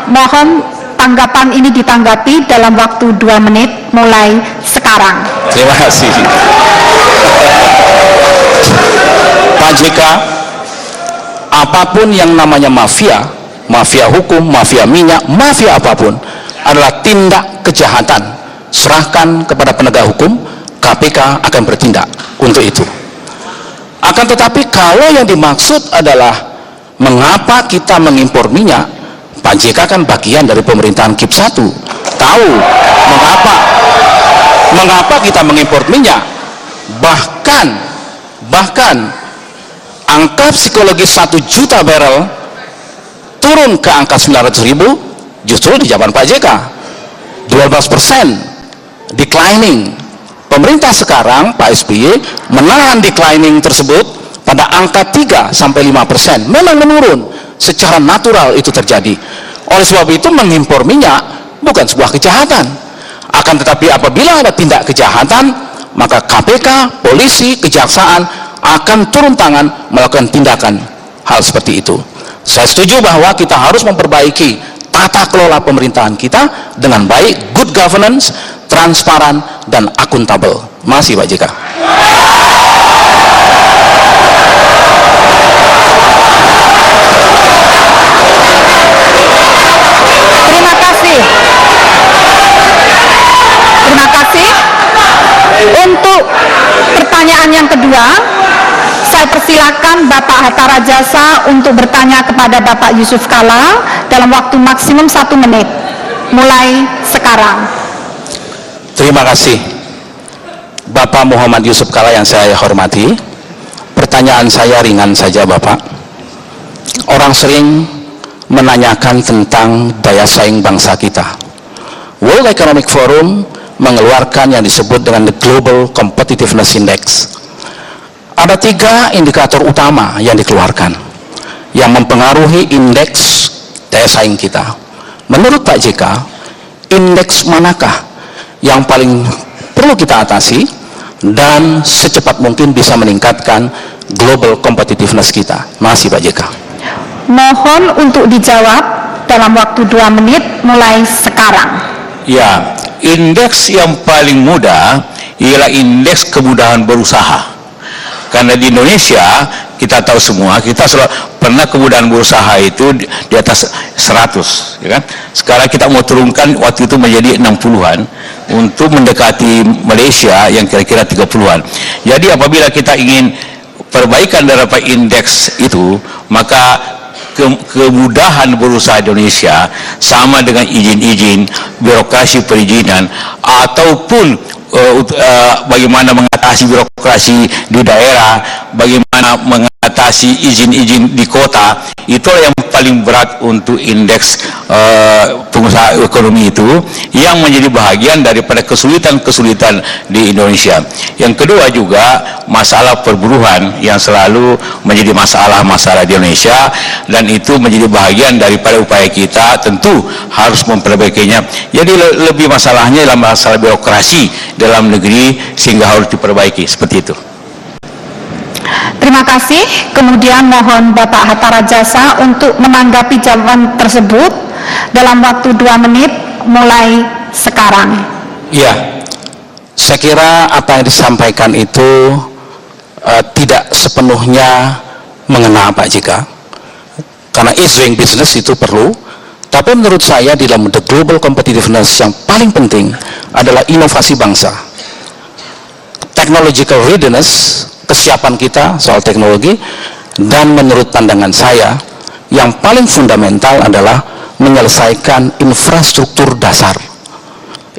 Speaker 3: mohon tanggapan ini ditanggapi dalam waktu 2 menit mulai sekarang.
Speaker 6: Terima kasih Pak JK. Apapun yang namanya mafia, mafia hukum, mafia minyak, mafia apapun adalah tindak kejahatan. Serahkan kepada penegak hukum, KPK akan bertindak untuk itu. Akan tetapi kalau yang dimaksud adalah mengapa kita mengimpor minyak, Pak JK kan bagian dari pemerintahan KIP 1, tahu mengapa kita mengimpor minyak. Bahkan angka psikologis 1 juta barrel turun ke angka 900.000 justru di zaman Pak JK, 12% declining. Pemerintah sekarang Pak SBY menahan declining tersebut pada angka 3-5%. Memang menurun, secara natural itu terjadi. Oleh sebab itu mengimpor minyak bukan sebuah kejahatan. Akan tetapi apabila ada tindak kejahatan, maka KPK, polisi, kejaksaan akan turun tangan melakukan tindakan hal seperti itu. Saya setuju bahwa kita harus memperbaiki tata kelola pemerintahan kita dengan baik, good governance, transparan, dan akuntabel. Masih Pak JK.
Speaker 3: Terima kasih. Terima kasih. Untuk pertanyaan yang kedua, saya persilakan persilakan Bapak Hatta Rajasa untuk bertanya kepada Bapak Yusuf Kalla dalam waktu maksimum 1 menit, mulai sekarang.
Speaker 6: Terima kasih Bapak Muhammad Yusuf Kalla yang saya hormati. Pertanyaan saya ringan saja Bapak. Orang sering menanyakan tentang daya saing bangsa kita. World Economic Forum mengeluarkan yang disebut dengan the Global Competitiveness Index. Ada 3 indikator utama yang dikeluarkan yang mempengaruhi indeks daya saing kita. Menurut Pak JK, indeks manakah yang paling perlu kita atasi dan secepat mungkin bisa meningkatkan global competitiveness kita? Masih Pak JK.
Speaker 3: Mohon untuk dijawab dalam waktu 2 menit, mulai sekarang.
Speaker 5: Ya, indeks yang paling mudah ialah indeks kemudahan berusaha. Karena di Indonesia kita tahu semua, kita selalu pernah kemudahan berusaha itu di atas 100, ya kan? Sekarang kita mau turunkan waktu itu menjadi 60-an untuk mendekati Malaysia yang kira-kira 30-an. Jadi apabila kita ingin perbaikan daripada indeks itu, maka kemudahan berusaha Indonesia sama dengan izin-izin, birokrasi perizinan, ataupun bagaimana mengatasi birokrasi di daerah, bagaimana mengatasi izin-izin di kota, itulah yang paling berat untuk indeks pengusaha ekonomi itu, yang menjadi bahagian daripada kesulitan-kesulitan di Indonesia. Yang kedua juga masalah perburuan yang selalu menjadi masalah-masalah di Indonesia, dan itu menjadi bahagian daripada upaya kita tentu harus memperbaikinya. Jadi lebih masalahnya dalam masalah birokrasi dalam negeri sehingga harus diperbaiki, seperti itu.
Speaker 3: Terima kasih. Kemudian mohon Bapak Hatta Rajasa untuk menanggapi jawaban tersebut dalam waktu 2 menit, mulai sekarang.
Speaker 6: Ya, saya kira apa yang disampaikan itu tidak sepenuhnya mengena Pak JK, karena ease doing business itu perlu, tapi menurut saya di dalam the global competitiveness yang paling penting adalah inovasi bangsa, technological readiness, kesiapan kita soal teknologi, dan menurut pandangan saya yang paling fundamental adalah menyelesaikan infrastruktur dasar.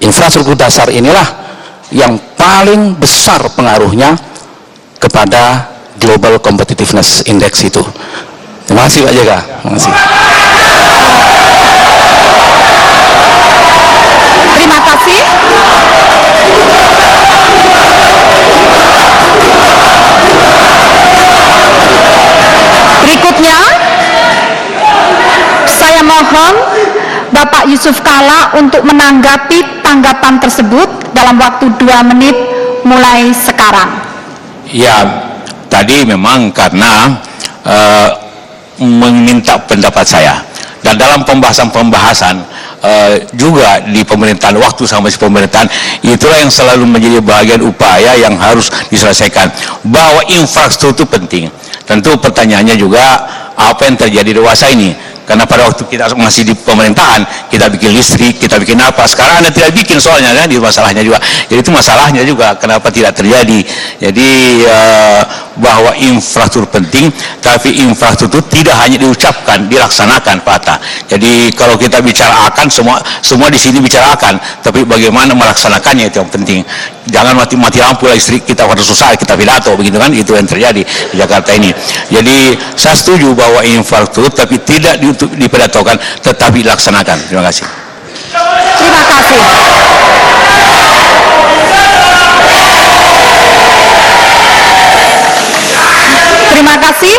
Speaker 6: Infrastruktur dasar inilah yang paling besar pengaruhnya kepada Global Competitiveness Index itu. Terima kasih Pak JK. Terima kasih.
Speaker 3: Terima kasih. Berikutnya, saya mohon Bapak Yusuf Kalla untuk menanggapi tanggapan tersebut dalam waktu 2 menit, mulai sekarang.
Speaker 5: Ya, tadi memang karena meminta pendapat saya, dan dalam pembahasan-pembahasan juga di pemerintahan, waktu sama si pemerintahan, itulah yang selalu menjadi bagian upaya yang harus diselesaikan, bahwa infrastruktur penting. Tentu pertanyaannya juga apa yang terjadi di masa ini, karena pada waktu kita masih di pemerintahan kita bikin listrik, kita bikin apa, sekarang Anda tidak bikin, soalnya kan di masalahnya juga. Jadi itu masalahnya juga kenapa tidak terjadi. Jadi bahwa infrastruktur penting, tapi infrastruktur tidak hanya diucapkan, dilaksanakan Pak Hatta. Jadi kalau kita bicara akan, semua di sini bicara akan, tapi bagaimana melaksanakannya itu yang penting. Jangan mati lampu listrik kita pada susah kita pidato, begitu kan, itu yang terjadi di Jakarta ini. Jadi saya setuju bahwa infrastruktur tapi tidak dipidatokan, tetapi dilaksanakan. Terima kasih.
Speaker 3: Terima kasih. Terima kasih.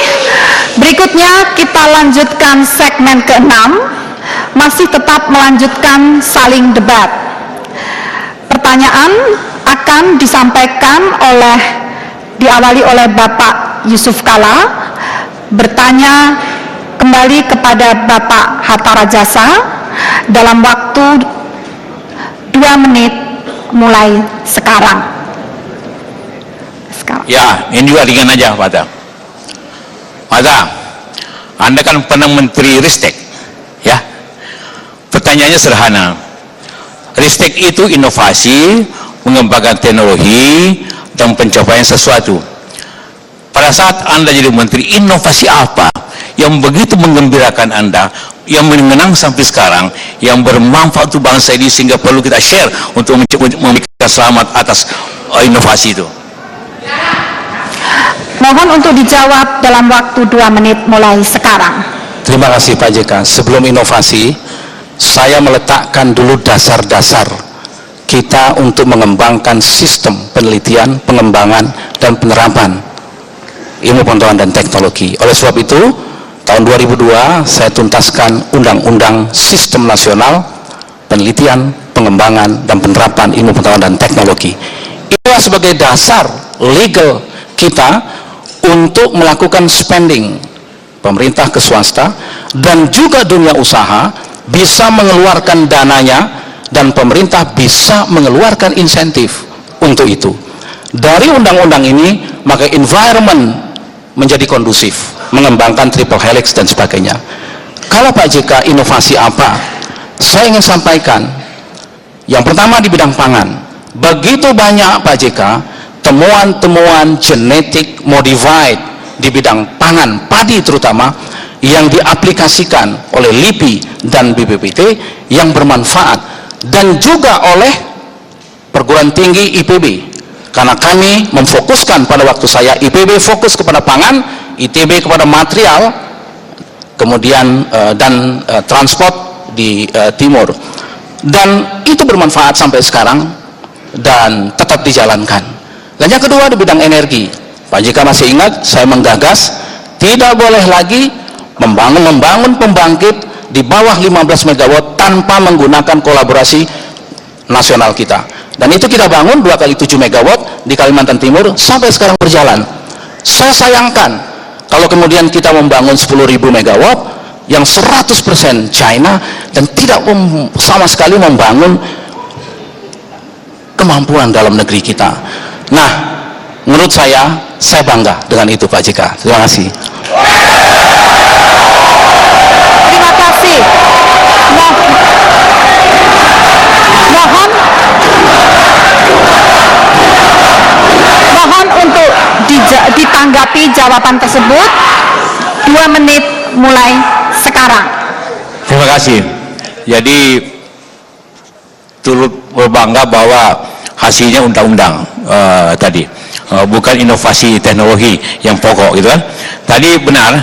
Speaker 3: Berikutnya kita lanjutkan segmen ke-6, masih tetap melanjutkan saling debat. Pertanyaan akan disampaikan diawali oleh Bapak Yusuf Kalla, bertanya kembali kepada Bapak Hatta Rajasa dalam waktu 2 menit, mulai sekarang.
Speaker 5: Ya, ini juga ringan aja Pak Hatta. Pak Hatta, Anda kan pernah Menteri Ristek, ya. Pertanyaannya sederhana. Ristek itu inovasi, mengembangkan teknologi dan pencapaian sesuatu. pada saat Anda jadi menteri, inovasi apa yang begitu menggembirakan Anda, yang mengenang sampai sekarang, yang bermanfaat untuk bangsa ini sehingga perlu kita share untuk memberikan selamat atas inovasi itu?
Speaker 3: Mohon untuk dijawab dalam waktu 2 menit mulai sekarang.
Speaker 6: Terima kasih Pak JK. Sebelum inovasi, saya meletakkan dulu dasar-dasar kita untuk mengembangkan sistem penelitian, pengembangan, dan penerapan ilmu pengetahuan dan teknologi. Oleh sebab itu, tahun 2002 saya tuntaskan Undang-Undang Sistem Nasional Penelitian, Pengembangan, dan Penerapan Ilmu Pengetahuan dan Teknologi. Itulah sebagai dasar legal kita untuk melakukan spending pemerintah ke swasta, dan juga dunia usaha bisa mengeluarkan dananya, dan pemerintah bisa mengeluarkan insentif untuk itu. Dari undang-undang ini, maka environment menjadi kondusif, mengembangkan triple helix dan sebagainya. Kalau Pak JK, inovasi apa? Saya ingin sampaikan, yang pertama di bidang pangan, begitu banyak Pak JK temuan-temuan genetik modified di bidang pangan, padi terutama, yang diaplikasikan oleh LIPI dan BPPT yang bermanfaat, dan juga oleh perguruan tinggi IPB. Karena kami memfokuskan, pada waktu saya IPB fokus kepada pangan, ITB kepada material, kemudian dan transport di timur, dan itu bermanfaat sampai sekarang dan tetap dijalankan. Dan yang kedua di bidang energi, Pak JK masih ingat saya menggagas tidak boleh lagi membangun pembangkit di bawah 15 MW tanpa menggunakan kolaborasi nasional kita. Dan itu kita bangun 2 kali 7 MW di Kalimantan Timur sampai sekarang berjalan. Saya sayangkan kalau kemudian kita membangun 10.000 MW yang 100% China dan tidak sama sekali membangun kemampuan dalam negeri kita. Nah, menurut saya bangga dengan itu Pak JK. Terima kasih.
Speaker 3: Terima kasih. Mohon untuk ditanggapi jawaban tersebut. 2 menit mulai sekarang.
Speaker 5: Terima kasih. Jadi turut berbangga bahwa hasilnya undang-undang tadi, bukan inovasi teknologi yang pokok gitu kan. Tadi benar,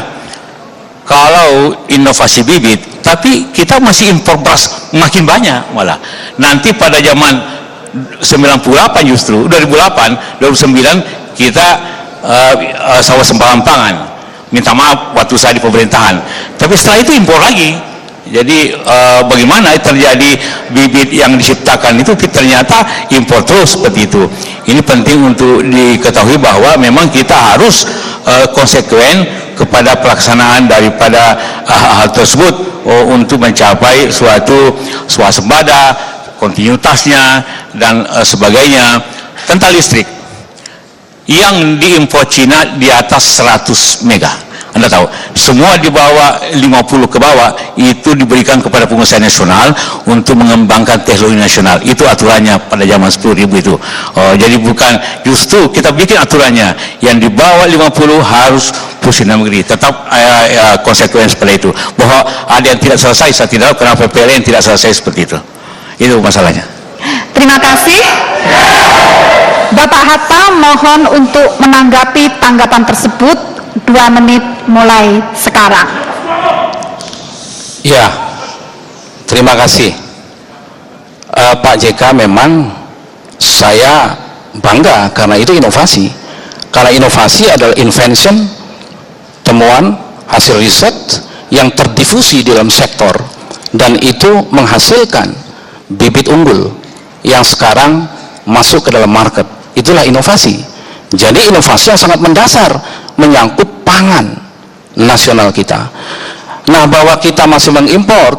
Speaker 5: kalau inovasi bibit, tapi kita masih impor beras makin banyak malah. Nanti pada zaman 98 justru, 2008, 2009 kita swasembada pangan. Minta maaf waktu saya di pemerintahan. Tapi setelah itu impor lagi. Jadi bagaimana terjadi bibit yang diciptakan itu ternyata impor terus seperti itu. Ini penting untuk diketahui bahwa memang kita harus konsekuen kepada pelaksanaan daripada hal tersebut untuk mencapai suatu swasembada, kontinuitasnya dan sebagainya. Tentang listrik yang diimpor Cina di atas 100 mega, Anda tahu, semua di bawah 50 ke bawah itu diberikan kepada pengusaha nasional untuk mengembangkan teknologi nasional. Itu aturannya pada zaman 10.000 itu. Jadi bukan, justru kita bikin aturannya yang di bawah 50 harus pusing dalam negeri. Tetap konsekuen seperti itu. Bahwa ada yang tidak selesai, saya tidak tahu kenapa PLN tidak selesai seperti itu. Itu masalahnya.
Speaker 3: Terima kasih. Bapak Hatta mohon untuk menanggapi tanggapan tersebut. 2 menit mulai sekarang.
Speaker 6: Ya, terima kasih Pak JK. Memang saya bangga karena itu inovasi. Karena inovasi adalah invention, temuan, hasil riset yang terdifusi di dalam sektor, dan itu menghasilkan bibit unggul yang sekarang masuk ke dalam market. Itulah inovasi. Jadi inovasi yang sangat mendasar menyangkut pangan nasional kita. Nah, bahwa kita masih mengimpor,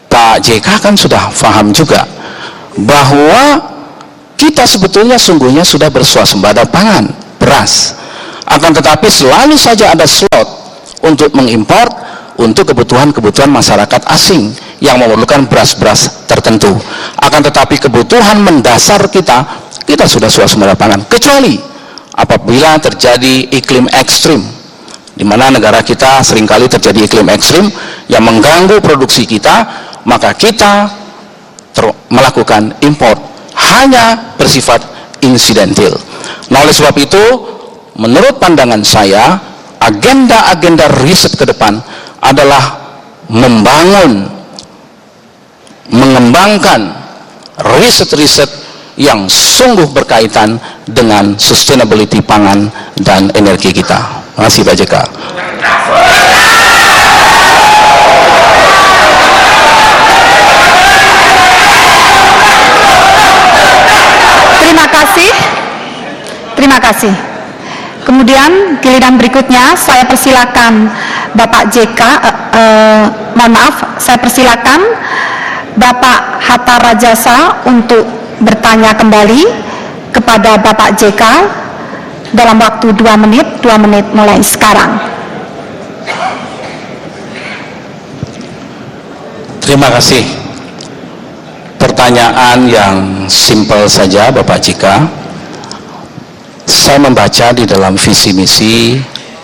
Speaker 6: Pak JK kan sudah paham juga bahwa kita sebetulnya sungguhnya sudah berswasembada pangan, beras. Akan tetapi selalu saja ada slot untuk mengimpor untuk kebutuhan-kebutuhan masyarakat asing yang memerlukan beras-beras tertentu. Akan tetapi kebutuhan mendasar kita sudah swasembada pangan, kecuali apabila terjadi iklim ekstrim, di mana negara kita seringkali terjadi iklim ekstrim yang mengganggu produksi kita, maka kita melakukan impor hanya bersifat insidentil. Nah, oleh sebab itu, menurut pandangan saya, agenda-agenda riset ke depan adalah mengembangkan riset-riset yang sungguh berkaitan dengan sustainability pangan dan energi kita. Terima kasih Pak JK.
Speaker 3: Terima kasih. Kemudian giliran berikutnya saya persilakan Bapak JK, saya persilakan Bapak Hatta Rajasa untuk bertanya kembali kepada Bapak JK dalam waktu 2 menit mulai sekarang.
Speaker 6: Terima kasih. Pertanyaan yang simpel saja Bapak JK. Saya membaca di dalam visi misi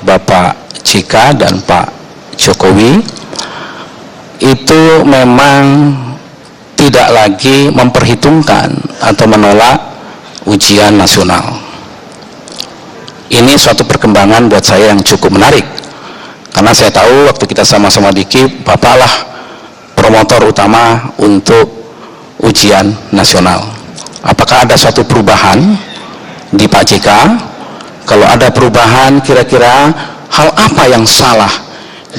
Speaker 6: Bapak JK dan Pak Jokowi itu memang tidak lagi memperhitungkan atau menolak ujian nasional. Ini suatu perkembangan buat saya yang cukup menarik, karena saya tahu waktu kita sama-sama di KIP, Bapak lah promotor utama untuk ujian nasional. Apakah ada suatu perubahan di Pak JK? Kalau ada perubahan, kira-kira hal apa yang salah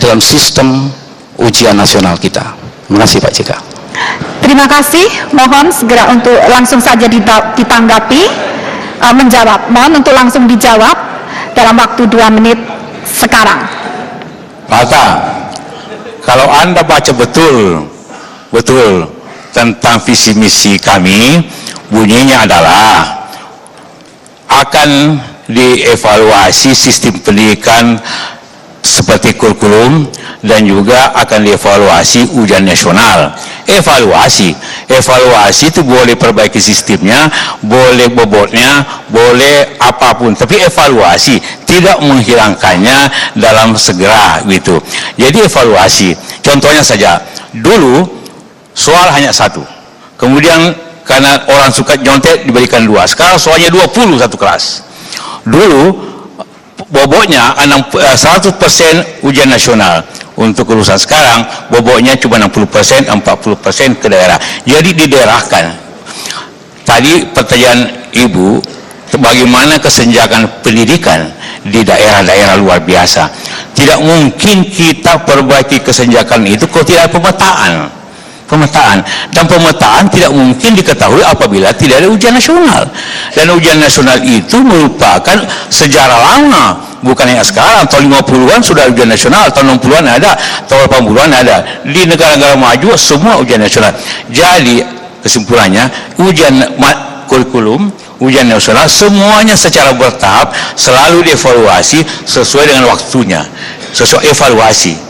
Speaker 6: dalam sistem ujian nasional kita? Terima kasih Pak JK.
Speaker 3: Terima kasih, mohon segera untuk langsung saja ditanggapi, menjawab. Mohon untuk langsung dijawab dalam waktu 2 menit sekarang.
Speaker 5: Pak Hatta, kalau Anda baca betul tentang visi misi kami, bunyinya adalah akan dievaluasi sistem pendidikan seperti kurikulum dan juga akan dievaluasi ujian nasional. Evaluasi itu boleh perbaiki sistemnya, boleh bobotnya, boleh apapun, tapi evaluasi tidak menghilangkannya dalam segera gitu. Jadi evaluasi, contohnya saja, dulu soal hanya 1, kemudian karena orang suka nyontek diberikan 2, sekarang soalnya 20 satu kelas. Dulu bobotnya 100% ujian nasional. Untuk urusan sekarang bobotnya cuma 60%, 40% ke daerah. Jadi didaerahkan. Tadi pertanyaan Ibu, bagaimana kesenjangan pendidikan di daerah-daerah luar biasa. Tidak mungkin kita perbaiki kesenjangan itu kalau tidak ada pemetaan, dan pemetaan tidak mungkin diketahui apabila tidak ada ujian nasional, dan ujian nasional itu merupakan sejarah lama, bukan hanya sekarang. Tahun 50-an sudah ujian nasional, tahun 60-an ada, tahun 80-an ada. Di negara-negara maju semua ujian nasional. Jadi kesimpulannya, ujian kurikulum, ujian nasional semuanya secara bertahap selalu dievaluasi sesuai dengan waktunya, sesuai evaluasi.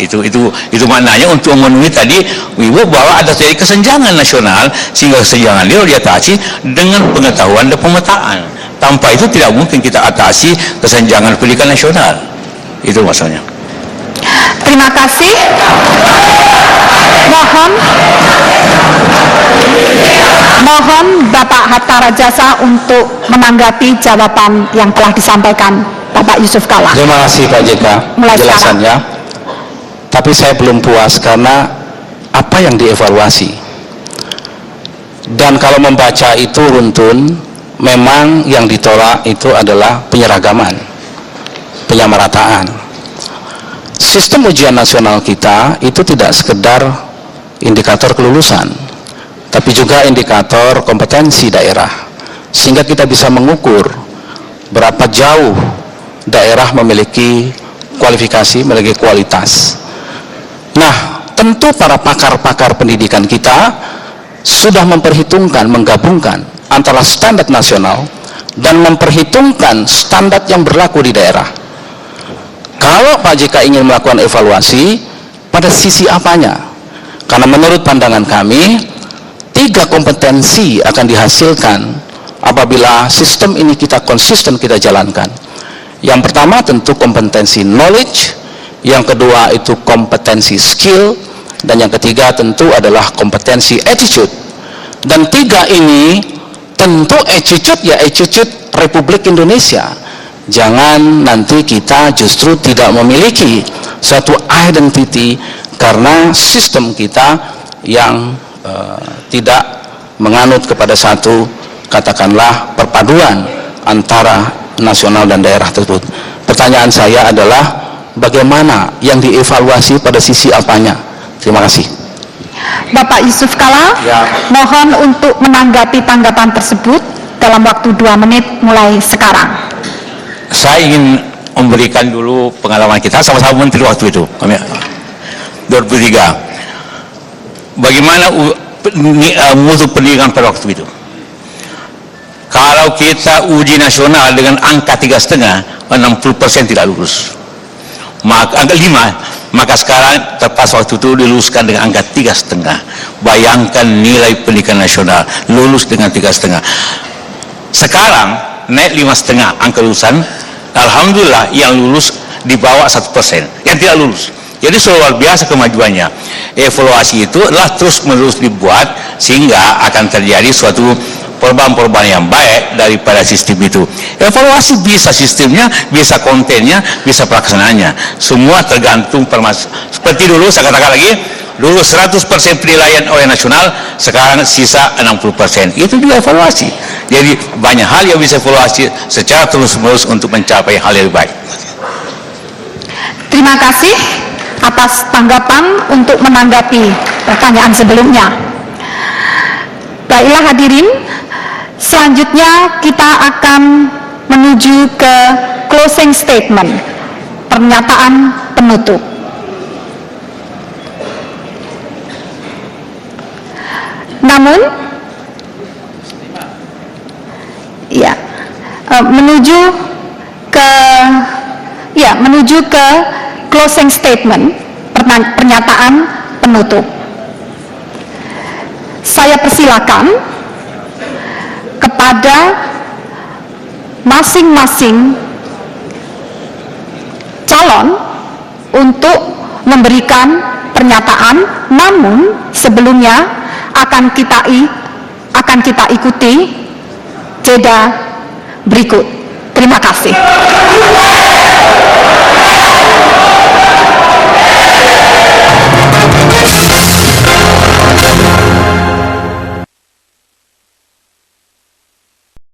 Speaker 5: Itu maknanya untuk memenuhi tadi Ibu bahwa ada terjadi kesenjangan nasional, sehingga kesenjangan itu diatasi dengan pengetahuan dan pemetaan. Tanpa itu tidak mungkin kita atasi kesenjangan pendidikan nasional. Itu maksudnya.
Speaker 3: Terima kasih. Mohon Bapak Hatta Rajasa untuk menanggapi jawaban yang telah disampaikan Bapak Yusuf Kalla.
Speaker 6: Terima kasih Pak JK penjelasannya. Tapi saya belum puas karena apa yang dievaluasi. Dan kalau membaca itu runtun, memang yang ditolak itu adalah penyeragaman, penyamarataan. Sistem ujian nasional kita itu tidak sekedar indikator kelulusan, tapi juga indikator kompetensi daerah, sehingga kita bisa mengukur berapa jauh daerah memiliki kualifikasi, memiliki kualitas. Nah, tentu para pakar-pakar pendidikan kita sudah memperhitungkan, menggabungkan antara standar nasional dan memperhitungkan standar yang berlaku di daerah. Kalau Pak JK ingin melakukan evaluasi, pada sisi apanya? Karena menurut pandangan kami, 3 kompetensi akan dihasilkan apabila sistem ini kita konsisten kita jalankan. Yang pertama tentu kompetensi knowledge, yang kedua itu kompetensi skill, dan yang ketiga tentu adalah kompetensi attitude. Dan tiga ini tentu attitude ya attitude Republik Indonesia. Jangan nanti kita justru tidak memiliki suatu identity karena sistem kita yang tidak menganut kepada satu katakanlah perpaduan antara nasional dan daerah tersebut. Pertanyaan saya adalah bagaimana yang dievaluasi pada sisi apanya? Terima kasih.
Speaker 3: Bapak Yusuf Kala,
Speaker 5: Ya.
Speaker 3: mohon untuk menanggapi tanggapan tersebut dalam waktu 2 menit mulai sekarang.
Speaker 5: Saya ingin memberikan dulu pengalaman kita sama-sama menteri waktu itu 2003. Bagaimana mutu pendidikan pada waktu itu? Kalau kita uji nasional dengan angka 3,5, 60% tidak lulus. Maka angka 5, maka sekarang tepat waktu itu diluluskan dengan angka 3,5. Bayangkan nilai pendidikan nasional lulus dengan 3,5. Sekarang naik 5,5 angka lulusan. Alhamdulillah yang lulus di bawah 1%, yang tidak lulus. Jadi luar biasa kemajuannya. Evaluasi itu adalah terus menerus dibuat sehingga akan terjadi suatu perubahan-perubahan yang baik daripada sistem itu. Evaluasi bisa sistemnya, bisa kontennya, bisa pelaksanaannya. Semua tergantung seperti dulu saya katakan lagi, dulu 100% penilaian oleh nasional, sekarang sisa 60%. Itu juga evaluasi. Jadi banyak hal yang bisa evaluasi secara terus-menerus untuk mencapai hal yang baik.
Speaker 3: Terima kasih atas tanggapan untuk menanggapi pertanyaan sebelumnya. Baiklah hadirin, selanjutnya kita akan menuju ke closing statement, pernyataan penutup. Namun, ya, menuju ke closing statement, pernyataan penutup. Saya persilakan kepada masing-masing calon untuk memberikan pernyataan, namun sebelumnya akan kita ikuti jeda berikut. Terima kasih.